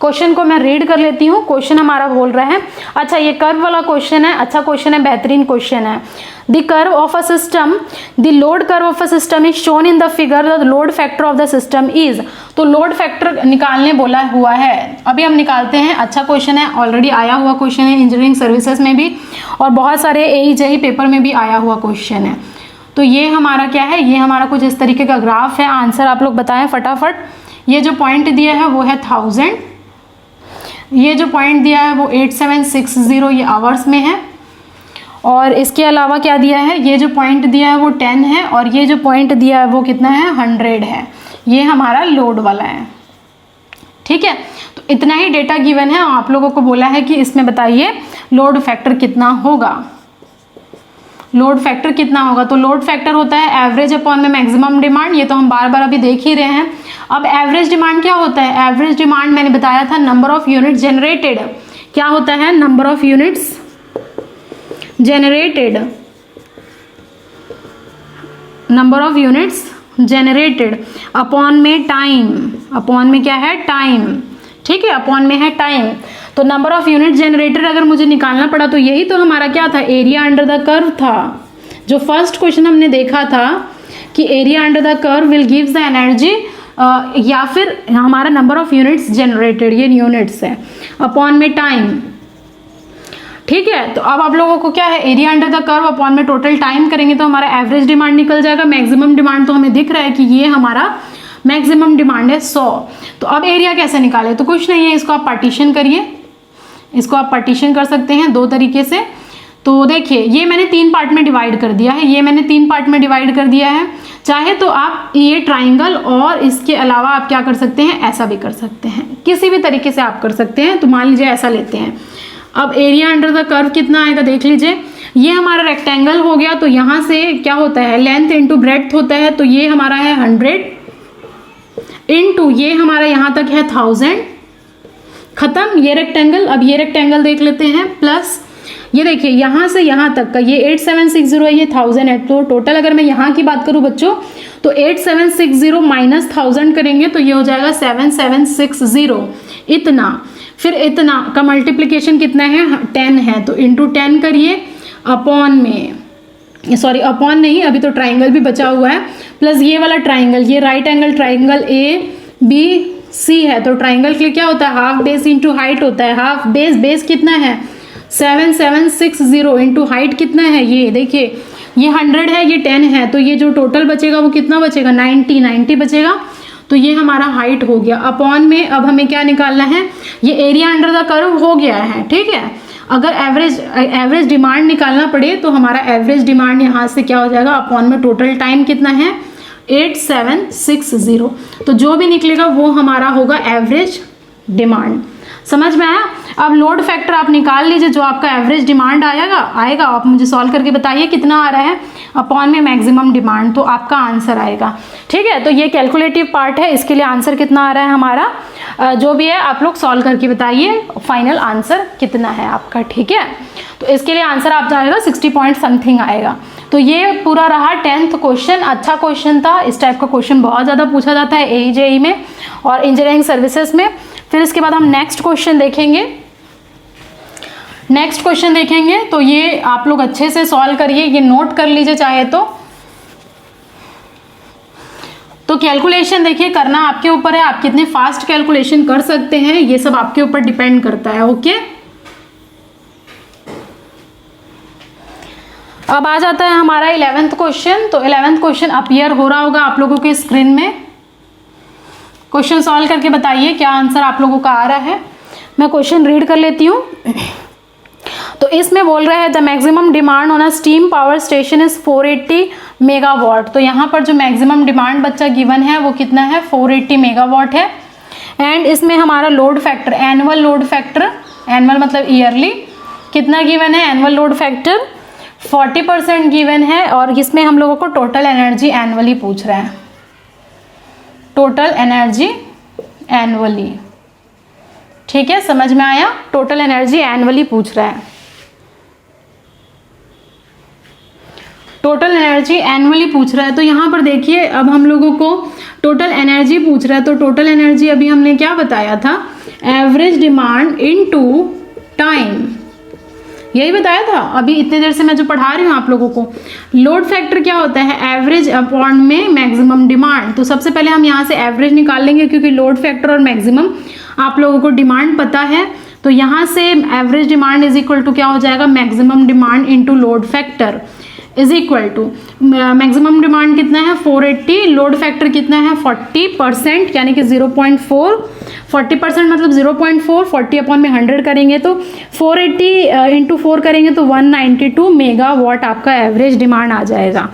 S1: क्वेश्चन हमारा बोल रहा है, अच्छा ये कर्व वाला क्वेश्चन है, अच्छा क्वेश्चन है, बेहतरीन क्वेश्चन है। The curve of a system, the load curve of a system is shown in the figure, the load factor of the system is. तो लोड फैक्टर निकालने बोला हुआ है, अभी हम निकालते हैं। अच्छा क्वेश्चन है, ऑलरेडी आया हुआ क्वेश्चन है इंजीनियरिंग सर्विसेज में भी और बहुत सारे AE पेपर में भी आया हुआ क्वेश्चन है। तो ये हमारा क्या है, ये हमारा कुछ इस तरीके का ग्राफ है। आंसर आप लोग बताएं फटाफट। ये जो पॉइंट दिया है वो है 1000, ये जो पॉइंट दिया है वो 8760 ये आवर्स में है, और इसके अलावा क्या दिया है, ये जो पॉइंट दिया है वो 10 है, और ये जो पॉइंट दिया है वो कितना है 100 है। ये हमारा लोड वाला है, ठीक है। तो इतना ही डेटा गिवन है, आप लोगों को बोला है कि इसमें बताइए लोड फैक्टर कितना होगा। तो लोड फैक्टर होता है एवरेज अपॉन में मैक्सिमम डिमांड, ये तो हम बार बार अभी देख ही रहे हैं। अब एवरेज डिमांड क्या होता है, एवरेज डिमांड मैंने बताया था नंबर ऑफ यूनिट जनरेटेड, क्या होता है number of units generated upon में टाइम, अपॉन में क्या है टाइम, ठीक है, अपॉन में है टाइम। तो नंबर ऑफ यूनिट जनरेटेड अगर मुझे निकालना पड़ा तो यही तो हमारा क्या था, एरिया अंडर द कर्व था। जो फर्स्ट क्वेश्चन हमने देखा था कि area under the curve will gives the energy, या फिर हमारा नंबर ऑफ यूनिट्स जनरेटेड, ये यूनिट्स है, अपॉन में टाइम, ठीक है। तो अब आप लोगों को क्या है, area under the curve upon में टोटल टाइम करेंगे तो हमारा एवरेज डिमांड निकल जाएगा। मैक्सिमम डिमांड तो हमें दिख रहा है कि ये हमारा मैक्सिमम डिमांड है 100। तो अब एरिया कैसे निकाले, तो कुछ नहीं है, इसको आप पार्टीशन करिए, इसको आप पार्टीशन कर सकते हैं 2 तरीके से। तो देखिए ये मैंने 3 पार्ट में डिवाइड कर दिया है, ये मैंने 3 पार्ट में डिवाइड कर दिया है। चाहे तो आप ये ट्राइंगल और इसके अलावा आप क्या कर सकते हैं, ऐसा भी कर सकते हैं, किसी भी तरीके से आप कर सकते हैं। तो मान लीजिए ऐसा लेते हैं। अब एरिया अंडर द कर्व कितना आएगा देख लीजिए, ये हमारा रेक्टेंगल हो गया, तो यहाँ से क्या होता है, लेंथ इंटू ब्रेड्थ होता है, तो ये हमारा है 100 इंटू ये हमारा यहाँ तक है 1000, खत्म ये रेक्टेंगल। अब ये रेक्टेंगल देख लेते हैं, प्लस ये देखिए यहाँ से यहाँ तक का ये 8760 है, ये 1000 है, तो टोटल अगर मैं यहाँ की बात करूँ बच्चों तो 8760 माइनस 1000 करेंगे तो ये हो जाएगा 7760, इतना। फिर इतना का मल्टीप्लिकेशन कितना है, 10 है, तो इंटू 10 करिए, अपॉन में, सॉरी अपॉन नहीं, अभी तो ट्राइंगल भी बचा हुआ है, प्लस ये वाला ट्राइंगल, ये राइट एंगल ट्राइंगल ABC है, तो ट्राइंगल के लिए क्या होता है, हाफ बेस इंटू हाइट होता है। हाफ बेस, बेस कितना है 7760 इंटू हाइट कितना है, ये देखिए ये 100 है, ये 10 है, तो ये जो टोटल बचेगा वो कितना बचेगा, 90 बचेगा। तो ये हमारा हाइट हो गया। अपॉन में अब हमें क्या निकालना है, ये एरिया अंडर द कर्व हो गया है, ठीक है। अगर एवरेज डिमांड निकालना पड़े तो हमारा एवरेज डिमांड यहाँ से क्या हो जाएगा, अपॉन में टोटल टाइम कितना है 8760, तो जो भी निकलेगा वो हमारा होगा एवरेज डिमांड। समझ में आया। अब लोड फैक्टर आप निकाल लीजिए, जो आपका एवरेज डिमांड आएगा आप मुझे सॉल्व करके बताइए कितना आ रहा है, अपॉन में मैक्सिमम डिमांड, तो आपका आंसर आएगा। ठीक है, तो ये कैलकुलेटिव पार्ट है, इसके लिए आंसर कितना आ रहा है हमारा, जो भी है आप लोग सॉल्व करके बताइए फाइनल आंसर कितना है आपका। ठीक है, तो इसके लिए आंसर आप जाएगा 60 पॉइंट समथिंग आएगा। तो ये पूरा रहा 10th क्वेश्चन। अच्छा क्वेश्चन था, इस टाइप का क्वेश्चन बहुत ज़्यादा पूछा जाता है AE में और इंजीनियरिंग सर्विसेज में। फिर इसके बाद हम नेक्स्ट क्वेश्चन देखेंगे। नेक्स्ट क्वेश्चन देखेंगे तो ये आप लोग अच्छे से सॉल्व करिए, ये नोट कर लीजिए चाहे तो कैलकुलेशन देखिए करना आपके ऊपर है, आप कितने फास्ट कैलकुलेशन कर सकते हैं ये सब आपके ऊपर डिपेंड करता है। ओके, अब आ जाता है हमारा 11th क्वेश्चन। तो 11th क्वेश्चन अपीयर हो रहा होगा आप लोगों के स्क्रीन में। क्वेश्चन सॉल्व करके बताइए क्या आंसर आप लोगों का आ रहा है। मैं क्वेश्चन रीड कर लेती हूँ। तो इसमें बोल रहा है the maximum demand on a steam power station is 480 megawatt. तो यहाँ पर जो मैक्सिमम डिमांड बच्चा गिवन है वो कितना है, 480 मेगावाट है। एंड इसमें हमारा load factor, annual load factor, annual मतलब ईयरली, कितना गिवन है, एनुअल लोड फैक्टर 40% गिवन है। और इसमें हम लोगों को टोटल एनर्जी एनुअली पूछ रहा है, टोटल एनर्जी एनुअली। ठीक है, समझ में आया, टोटल एनर्जी एनुअली पूछ रहा है, टोटल एनर्जी एनुअली पूछ रहा है। तो यहाँ पर देखिए अब हम लोगों को टोटल एनर्जी पूछ रहा है, तो टोटल एनर्जी अभी हमने क्या बताया था, एवरेज डिमांड इनटू टाइम, यही बताया था अभी इतने देर से मैं जो पढ़ा रही हूँ आप लोगों को। लोड फैक्टर क्या होता है, एवरेज अपॉन में मैक्सिमम डिमांड। तो सबसे पहले हम यहाँ से एवरेज निकाल लेंगे क्योंकि लोड फैक्टर और मैक्सिमम आप लोगों को डिमांड पता है। तो यहाँ से average demand is equal to क्या हो जाएगा, maximum demand into load factor is equal to, maximum demand कितना है 480, लोड फैक्टर कितना है 40%, यानी कि 0.4, 40% मतलब 0.4, 40 अपॉन में 100 करेंगे तो 480 इंटू 4 करेंगे तो 192 मेगावाट आपका एवरेज डिमांड आ जाएगा।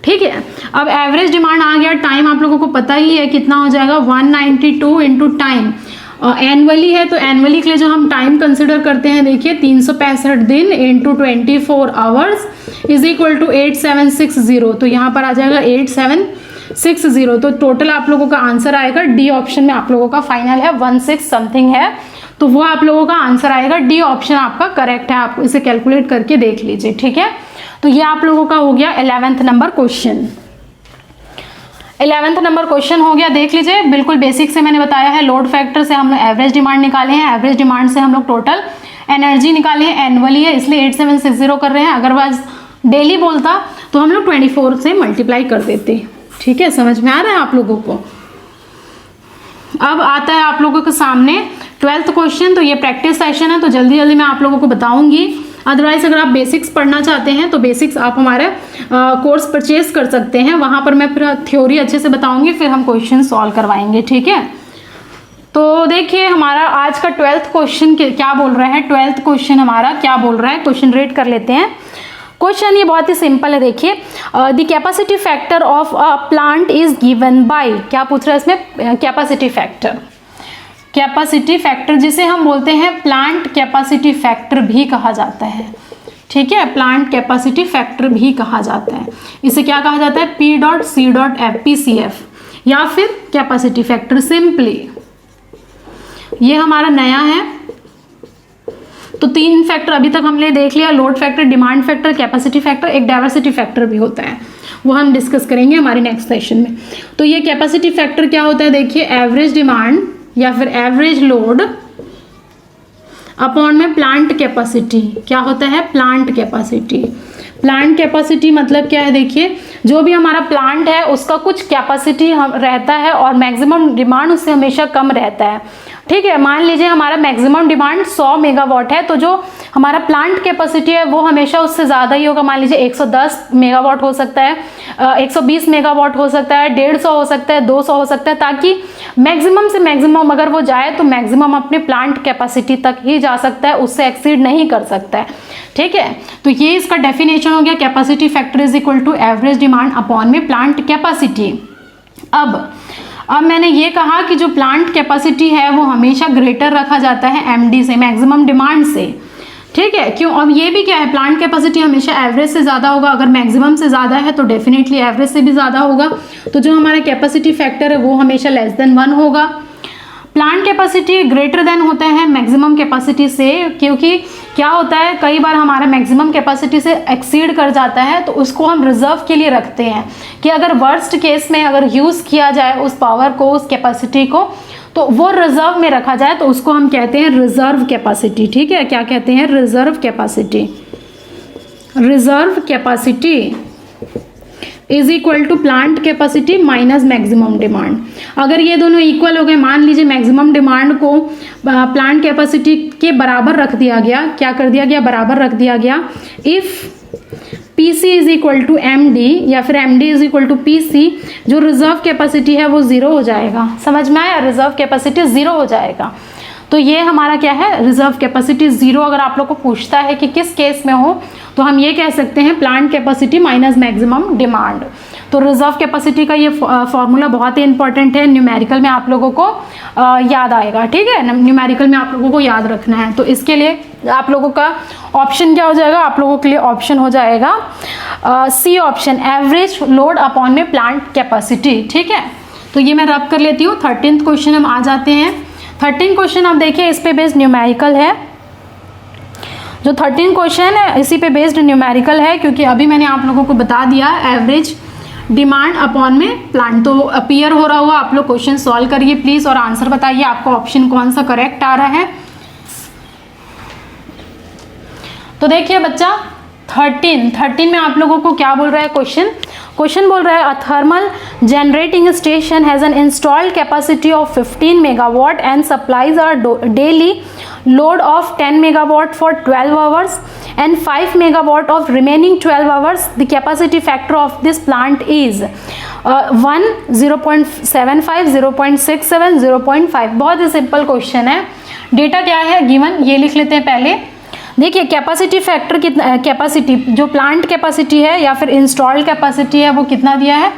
S1: ठीक है, अब एवरेज डिमांड आ गया, टाइम आप लोगों को पता ही है कितना हो जाएगा, 192 इंटू टाइम। एनुअली है तो एनुअली के लिए जो हम टाइम कंसिडर करते हैं देखिए 365 दिन into 24 hours is equal to 8760। तो यहाँ पर आ जाएगा 8760। तो टोटल आप लोगों का आंसर आएगा डी ऑप्शन में, आप लोगों का फाइनल है 16 समथिंग है, तो वो आप लोगों का आंसर आएगा, डी ऑप्शन आपका करेक्ट है। आप इसे कैलकुलेट करके देख लीजिए। ठीक है, तो ये आप लोगों का हो गया 11th number question. 11th number question हो गया, देख लीजिए बिल्कुल बेसिक से मैंने बताया है। लोड फैक्टर से हम लोग एवरेज डिमांड निकाले हैं, एवरेज डिमांड से हम लोग टोटल एनर्जी निकाले हैं, एनुअली है इसलिए 8760 कर रहे हैं। अगर डेली बोलता तो हम लोग 24 से मल्टीप्लाई कर देते। ठीक है, समझ में आ रहा है आप लोगों को। अब आता है आप लोगों के सामने 12th क्वेश्चन। तो ये प्रैक्टिस सेशन है तो जल्दी जल्दी मैं आप लोगों को बताऊंगी। अदरवाइज अगर आप बेसिक्स पढ़ना चाहते हैं तो बेसिक्स आप हमारे कोर्स परचेज कर सकते हैं, वहाँ पर मैं फिर थ्योरी अच्छे से बताऊंगी, फिर हम क्वेश्चन सॉल्व करवाएंगे। ठीक है, तो देखिए हमारा आज का 12th क्वेश्चन क्या बोल रहा है, 12th क्वेश्चन हमारा क्या बोल रहा है, क्वेश्चन रीड कर लेते हैं। क्वेश्चन ये बहुत ही सिंपल है, देखिए the capacity factor of a plant is given by, क्या पूछ रहा है इसमें, कैपेसिटी फैक्टर। कैपेसिटी फैक्टर जिसे हम बोलते हैं प्लांट कैपेसिटी फैक्टर भी कहा जाता है, ठीक है, प्लांट कैपेसिटी फैक्टर भी कहा जाता है। इसे क्या कहा जाता है, P.C.F PCF या फिर कैपेसिटी फैक्टर सिंपली। ये हमारा नया है। तो 3 फैक्टर अभी तक हमने देख लिया, load factor, demand factor, capacity factor, एक डाइवर्सिटी फैक्टर भी होता है, वो हम डिस्कस करेंगे हमारे नेक्स्ट सेशन में। तो ये कैपेसिटी फैक्टर क्या होता है, देखिए एवरेज डिमांड या फिर एवरेज लोड अपॉन में प्लांट कैपेसिटी। क्या होता है, प्लांट कैपेसिटी। प्लांट कैपेसिटी मतलब क्या है, देखिए जो भी हमारा प्लांट है उसका कुछ कैपेसिटी रहता है और मैक्सिमम डिमांड उससे हमेशा कम रहता है। ठीक है, मान लीजिए हमारा मैक्सिमम डिमांड 100 मेगावाट है, तो जो हमारा प्लांट कैपेसिटी है वो हमेशा उससे ज़्यादा ही होगा। मान लीजिए 110 मेगावाट हो सकता है, 120 मेगावाट हो सकता है, 150 हो सकता है, 200 हो सकता है, ताकि मैक्सिमम से मैक्सिमम अगर वो जाए तो मैक्सिमम अपने प्लांट कैपेसिटी तक ही जा सकता है, उससे एक्सीड नहीं कर सकता है। ठीक है, तो ये इसका डेफिनेशन हो गया, capacity factor is equal to average demand upon में प्लांट कैपेसिटी। अब मैंने ये कहा कि जो प्लांट कैपेसिटी है वो हमेशा ग्रेटर रखा जाता है एमडी से, मैक्सिमम डिमांड से। ठीक है, क्यों, अब ये भी क्या है, प्लांट कैपेसिटी हमेशा एवरेज से ज़्यादा होगा। अगर मैक्सिमम से ज़्यादा है तो डेफिनेटली एवरेज से भी ज़्यादा होगा। तो जो हमारा कैपेसिटी फैक्टर है वो हमेशा लेस देन 1 होगा। प्लांट कैपेसिटी ग्रेटर देन होता है मैक्सिमम कैपेसिटी से, क्योंकि क्या होता है कई बार हमारा मैक्सिमम कैपेसिटी से एक्सीड कर जाता है, तो उसको हम रिजर्व के लिए रखते हैं कि अगर वर्स्ट केस में अगर यूज़ किया जाए उस पावर को, उस कैपेसिटी को, तो वो रिजर्व में रखा जाए, तो उसको हम कहते हैं रिजर्व कैपेसिटी। ठीक है, क्या कहते हैं, reserve capacity. Reserve capacity is equal to plant capacity minus maximum demand. अगर ये दोनों इक्वल हो गए, मान लीजिए मैक्सिमम डिमांड को प्लांट कैपेसिटी के बराबर रख दिया गया, क्या कर दिया गया, बराबर रख दिया गया। If PC is equal to MD या फिर MD is equal to PC, जो रिजर्व कैपेसिटी है वो 0 हो जाएगा। समझ में आया, रिजर्व कैपेसिटी 0 हो जाएगा। तो ये हमारा क्या है, रिजर्व कैपेसिटी 0। अगर आप लोग को पूछता है कि किस केस में हो, तो हम ये कह सकते हैं plant capacity minus maximum demand. तो रिजर्व कैपेसिटी का ये फॉर्मूला बहुत ही इंपॉर्टेंट है, न्यूमेरिकल में आप लोगों को याद आएगा। ठीक है, न्यूमेरिकल में आप लोगों को याद रखना है। तो इसके लिए आप लोगों का ऑप्शन क्या हो जाएगा, आप लोगों के लिए ऑप्शन हो जाएगा C option, average load upon में प्लांट कैपेसिटी। ठीक है, तो ये मैं रब कर लेती हूँ। 13th क्वेश्चन हम आ जाते हैं। 13 क्वेश्चन आप देखिए, इस पे बेस्ड न्यूमेरिकल है। जो 13 क्वेश्चन है इसी पे बेस्ड न्यूमेरिकल है, क्योंकि अभी मैंने आप लोगों को बता दिया एवरेज डिमांड अपॉन में प्लांट। तो अपीयर हो रहा होगा, आप लोग क्वेश्चन सॉल्व करिए प्लीज़ और आंसर बताइए आपका ऑप्शन कौन सा करेक्ट आ रहा है। तो देखिए बच्चा, 13 में आप लोगों को क्या बोल रहा है क्वेश्चन बोल रहा है, a thermal generating station has an installed capacity of 15 megawatt and supplies are daily load of 10 megawatt for 12 hours and 5 megawatt of remaining 12 hours. The capacity factor of this plant is 1, 0.75, 0.67, 0.5। बहुत ही simple question है। Data क्या है given, ये लिख लेते हैं पहले। देखिए कैपेसिटी फैक्टर कितना, कैपेसिटी जो प्लांट कैपेसिटी है या फिर इंस्टॉल्ड कैपेसिटी है वो कितना दिया है,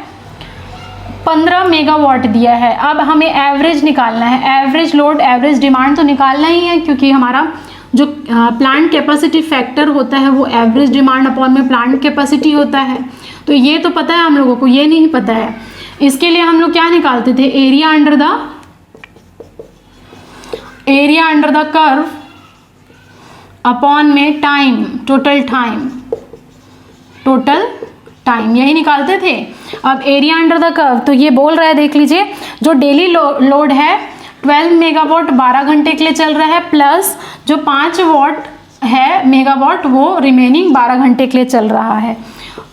S1: 15 मेगावाट दिया है। अब हमें एवरेज निकालना है, एवरेज लोड, एवरेज डिमांड तो निकालना ही है, क्योंकि हमारा जो प्लांट कैपेसिटी फैक्टर होता है वो एवरेज डिमांड अपॉन में प्लांट कैपेसिटी होता है। तो ये तो पता है हम लोगों को, ये नहीं पता है। इसके लिए हम लोग क्या निकालते थे, area under the curve upon में टाइम, टोटल टाइम, यही निकालते थे। अब एरिया अंडर द कर्व, तो ये बोल रहा है, देख लीजिए, जो डेली लोड है 12 मेगावाट 12 घंटे के लिए चल रहा है, प्लस जो 5 वाट है मेगावाट वो रिमेनिंग 12 घंटे के लिए चल रहा है,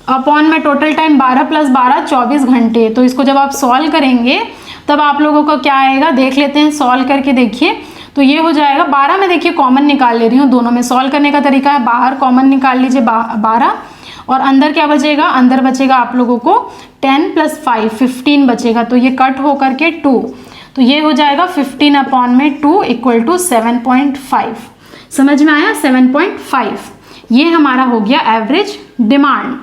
S1: अपॉन में टोटल टाइम 12 + 12 24 घंटे। तो इसको जब आप सॉल्व करेंगे तब आप लोगों को क्या आएगा, देख लेते हैं, सॉल्व करके देखिए। तो ये हो जाएगा 12 में, देखिए कॉमन निकाल ले रही हूँ, दोनों में सॉल्व करने का तरीका है, बाहर कॉमन निकाल लीजिए 12 और अंदर क्या बचेगा, अंदर बचेगा आप लोगों को 10 + 5 15 बचेगा। तो ये कट हो करके 2, तो ये हो जाएगा 15 अपॉन में 2 इक्वल टू 7.5। समझ में आया, 7.5 ये हमारा हो गया एवरेज डिमांड।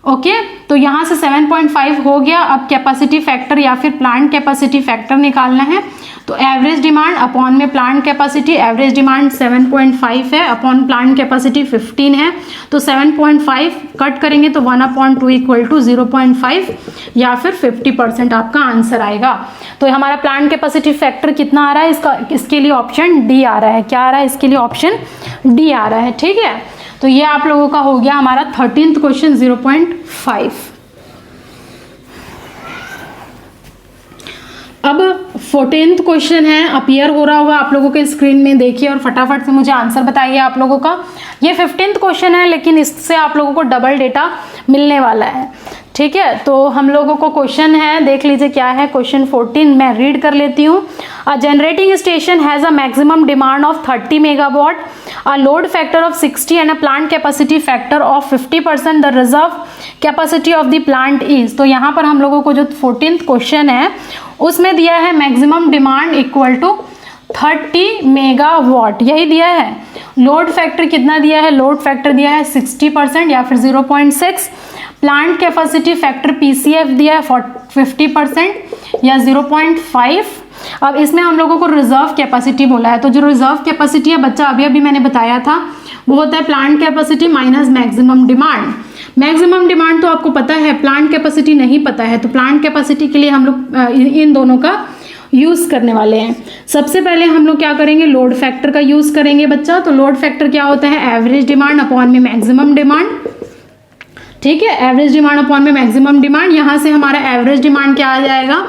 S1: ओके, तो यहाँ से 7.5 हो गया। अब कैपेसिटी फैक्टर या फिर प्लांट कैपेसिटी फैक्टर निकालना है। तो एवरेज डिमांड अपॉन में प्लांट कैपेसिटी, एवरेज डिमांड 7.5 है, अपॉन प्लांट कैपेसिटी 15 है, तो 7.5 कट करेंगे तो 1/2 इक्वल टू 0.5 या फिर 50% आपका आंसर आएगा। तो हमारा प्लांट कैपेसिटी फैक्टर कितना आ रहा है, इसके लिए ऑप्शन डी आ रहा है। क्या आ रहा है इसके लिए, ऑप्शन डी आ रहा है। ठीक है, तो ये आप लोगों का हो गया हमारा 13th क्वेश्चन 0.5। अब 14th क्वेश्चन है, अपीयर हो रहा होगा आप लोगों के स्क्रीन में, देखिए और फटाफट से मुझे आंसर बताइए आप लोगों का। ये 15th क्वेश्चन है, लेकिन इससे आप लोगों को डबल डेटा मिलने वाला है। ठीक है, तो हम लोगों को क्वेश्चन है, देख लीजिए क्या है क्वेश्चन 14, मैं रीड कर लेती हूँ। A generating station has a maximum demand of 30 megawatt, a load factor of 60 and a plant capacity factor of 50%, the reserve capacity of the plant is. तो यहाँ पर हम लोगों को जो 14th क्वेश्चन है उसमें दिया है maximum demand equal to 30 megawatt, यही दिया है। लोड फैक्टर कितना दिया है, लोड फैक्टर दिया है 60% या फिर 0.6, प्लांट कैपेसिटी फैक्टर पीसीएफ दिया है 50% या 0.5। अब इसमें हम लोगों को रिजर्व कैपेसिटी बोला है, तो जो रिजर्व कैपेसिटी है बच्चा अभी अभी मैंने बताया था वो होता है plant capacity minus maximum demand. Maximum demand तो आपको पता है, प्लांट कैपेसिटी नहीं पता है, तो प्लांट कैपेसिटी के लिए हम लोग इन दोनों का यूज़ करने वाले हैं। सबसे पहले हम लोग क्या करेंगे, लोड फैक्टर का यूज़ करेंगे बच्चा। तो लोड फैक्टर क्या होता है, एवरेज डिमांड अपॉन में मैक्सिमम डिमांड। ठीक है, एवरेज डिमांड अपॉन में मैक्सिमम डिमांड, यहाँ से हमारा एवरेज डिमांड क्या आ जाएगा,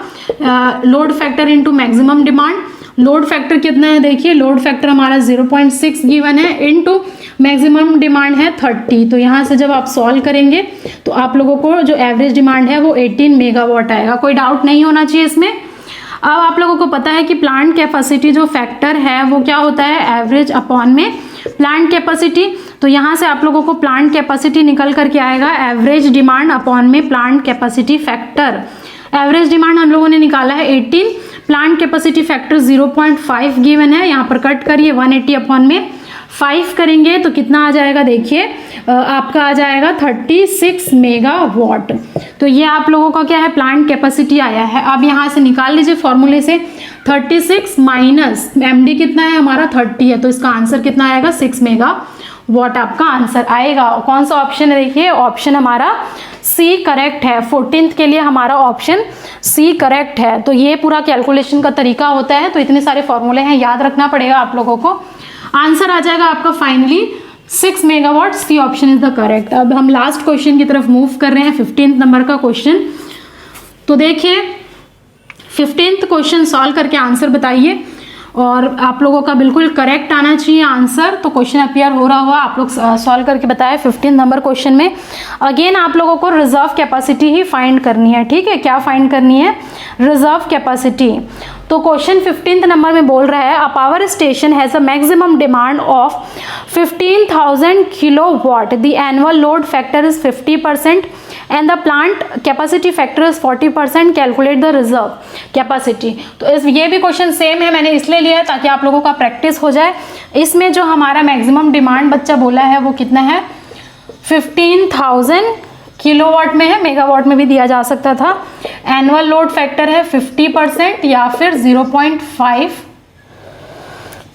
S1: load factor into maximum demand. Load factor कितना है, देखिए लोड फैक्टर हमारा 0.6 गिवन है, इनटू मैक्सिमम डिमांड है 30। तो यहाँ से जब आप सॉल्व करेंगे तो आप लोगों को जो एवरेज डिमांड है वो 18 मेगावाट आएगा। कोई डाउट नहीं होना चाहिए इसमें। अब आप लोगों को पता है कि प्लांट कैपेसिटी जो फैक्टर है वो क्या होता है, एवरेज अपॉन में प्लांट कैपेसिटी। तो यहाँ से आप लोगों को प्लांट कैपेसिटी निकल करके आएगा एवरेज डिमांड अपॉन में plant capacity factor. Average demand हम लोगों ने निकाला है 18, प्लांट कैपेसिटी फैक्टर 0.5 गिवन है, यहाँ पर कट करिए 180 अपॉन में 5 करेंगे तो कितना आ जाएगा, देखिए आपका आ जाएगा 36 मेगावाट। तो ये आप लोगों का क्या है, प्लांट कैपेसिटी आया है। अब यहाँ से निकाल लीजिए फॉर्मूले से, 36 माइनस एमडी कितना है हमारा 30 है, तो इसका आंसर कितना आएगा 6 मेगावाट आपका आंसर आएगा। कौन सा ऑप्शन है, देखिए ऑप्शन हमारा सी करेक्ट है। 14th के लिए हमारा ऑप्शन सी करेक्ट है। तो ये पूरा कैलकुलेशन का तरीका होता है, तो इतने सारे फॉर्मूले हैं, याद रखना पड़ेगा आप लोगों को। आंसर आ जाएगा आपका finally 6 megawatt, C option is the correct. अब हम लास्ट क्वेश्चन की तरफ मूव कर रहे हैं, 15th नंबर का क्वेश्चन। तो देखिए 15th क्वेश्चन सॉल्व करके आंसर बताइए, और आप लोगों का बिल्कुल करेक्ट आना चाहिए आंसर। तो क्वेश्चन अपीयर हो रहा हुआ, आप लोग सॉल्व करके बताएं। 15 नंबर क्वेश्चन में अगेन आप लोगों को रिजर्व कैपेसिटी ही फाइंड करनी है। ठीक है, क्या फाइंड करनी है, रिजर्व कैपेसिटी। तो क्वेश्चन 15th नंबर में बोल रहा है, a power station has a maximum demand of 15,000 kilowatt, the annual load factor is 50% and the plant capacity factor is 40%, calculate the reserve capacity. तो ये भी क्वेश्चन सेम है, मैंने इसलिए लिया है ताकि आप लोगों का प्रैक्टिस हो जाए। इसमें जो हमारा मैक्सिमम डिमांड बच्चा बोला है वो कितना है, 15,000 किलोवाट में है, मेगावाट में भी दिया जा सकता था। एनुअल लोड फैक्टर है 50% या फिर 0.5।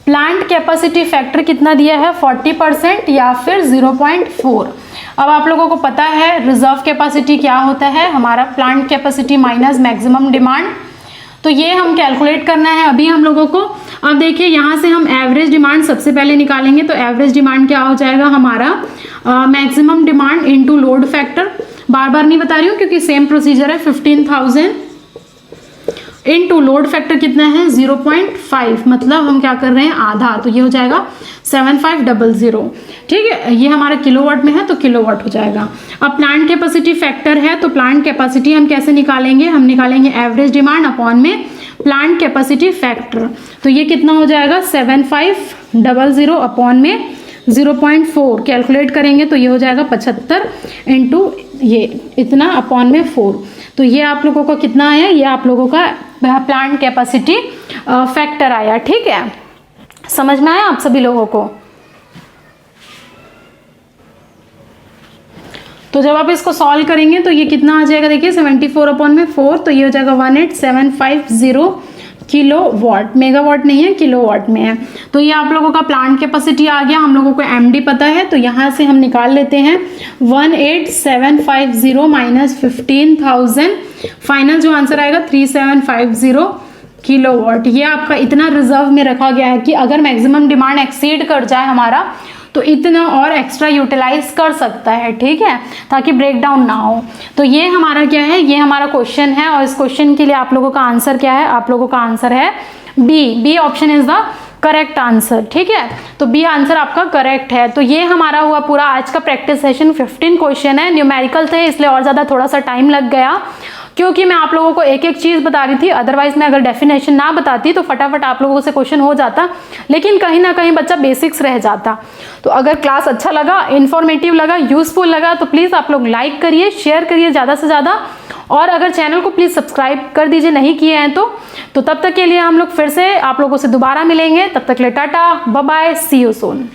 S1: प्लांट कैपेसिटी फैक्टर कितना दिया है, 40% या फिर 0.4। अब आप लोगों को पता है रिजर्व कैपेसिटी क्या होता है, हमारा plant capacity minus maximum demand. तो ये हम कैलकुलेट करना है अभी हम लोगों को। अब देखिए यहाँ से हम एवरेज डिमांड सबसे पहले निकालेंगे, तो एवरेज डिमांड क्या हो जाएगा हमारा, maximum demand into load factor. बार बार नहीं बता रही हूँ क्योंकि सेम प्रोसीजर है। 15,000 इनटू लोड फैक्टर कितना है 0.5, मतलब हम क्या कर रहे हैं आधा, तो ये हो जाएगा 7500। ठीक है, ये हमारा किलोवाट में है तो किलोवाट हो जाएगा। अब प्लांट कैपेसिटी फैक्टर है, तो प्लांट कैपेसिटी हम कैसे निकालेंगे, हम निकालेंगे एवरेज डिमांड अपॉन में प्लांट कैपेसिटी फैक्टर। तो ये कितना हो जाएगा 7500 अपॉन में 0.4, कैलकुलेट करेंगे तो ये हो जाएगा 75 इंटू ये इतना अपॉन में 4। तो ये आप लोगों को कितना आया, ये आप लोगों का प्लांट कैपेसिटी फैक्टर आया। ठीक है, समझ में आया आप सभी लोगों को। तो जब आप इसको सॉल्व करेंगे तो ये कितना आ जाएगा, देखिए 74 अपॉन में 4, तो ये हो जाएगा 18750। किलोवाट, मेगावाट नहीं है, किलोवाट में है। तो ये आप लोगों का प्लांट कैपेसिटी आ गया। हम लोगों को एमडी पता है, तो यहाँ से हम निकाल लेते हैं 18750 माइनस 15,000, फाइनल जो आंसर आएगा 3750 किलोवाट। ये आपका इतना रिजर्व में रखा गया है कि अगर मैक्सिमम डिमांड एक्सीड कर जाए हमारा तो इतना और एक्स्ट्रा यूटिलाइज कर सकता है, ठीक है, ताकि ब्रेक डाउन ना हो। तो ये हमारा क्या है, ये हमारा क्वेश्चन है और इस क्वेश्चन के लिए आप लोगों का आंसर क्या है, आप लोगों का आंसर है B option is the correct answer, ठीक है। तो बी आंसर आपका करेक्ट है। तो ये हमारा हुआ पूरा आज का प्रैक्टिस सेशन। 15 क्वेश्चन है, न्यूमेरिकल थे इसलिए और ज़्यादा थोड़ा सा टाइम लग गया क्योंकि मैं आप लोगों को एक एक चीज़ बता रही थी। अदरवाइज मैं अगर डेफिनेशन ना बताती तो फटाफट आप लोगों से क्वेश्चन हो जाता, लेकिन कहीं ना कहीं बच्चा बेसिक्स रह जाता। तो अगर क्लास अच्छा लगा, इन्फॉर्मेटिव लगा, यूजफुल लगा तो प्लीज़ आप लोग लाइक करिए, शेयर करिए ज़्यादा से ज़्यादा, और अगर चैनल को प्लीज़ सब्सक्राइब कर दीजिए नहीं किए हैं तो तब तक के लिए हम लोग फिर से आप लोगों से दोबारा मिलेंगे। तब तक ले tata, bye bye, see you soon.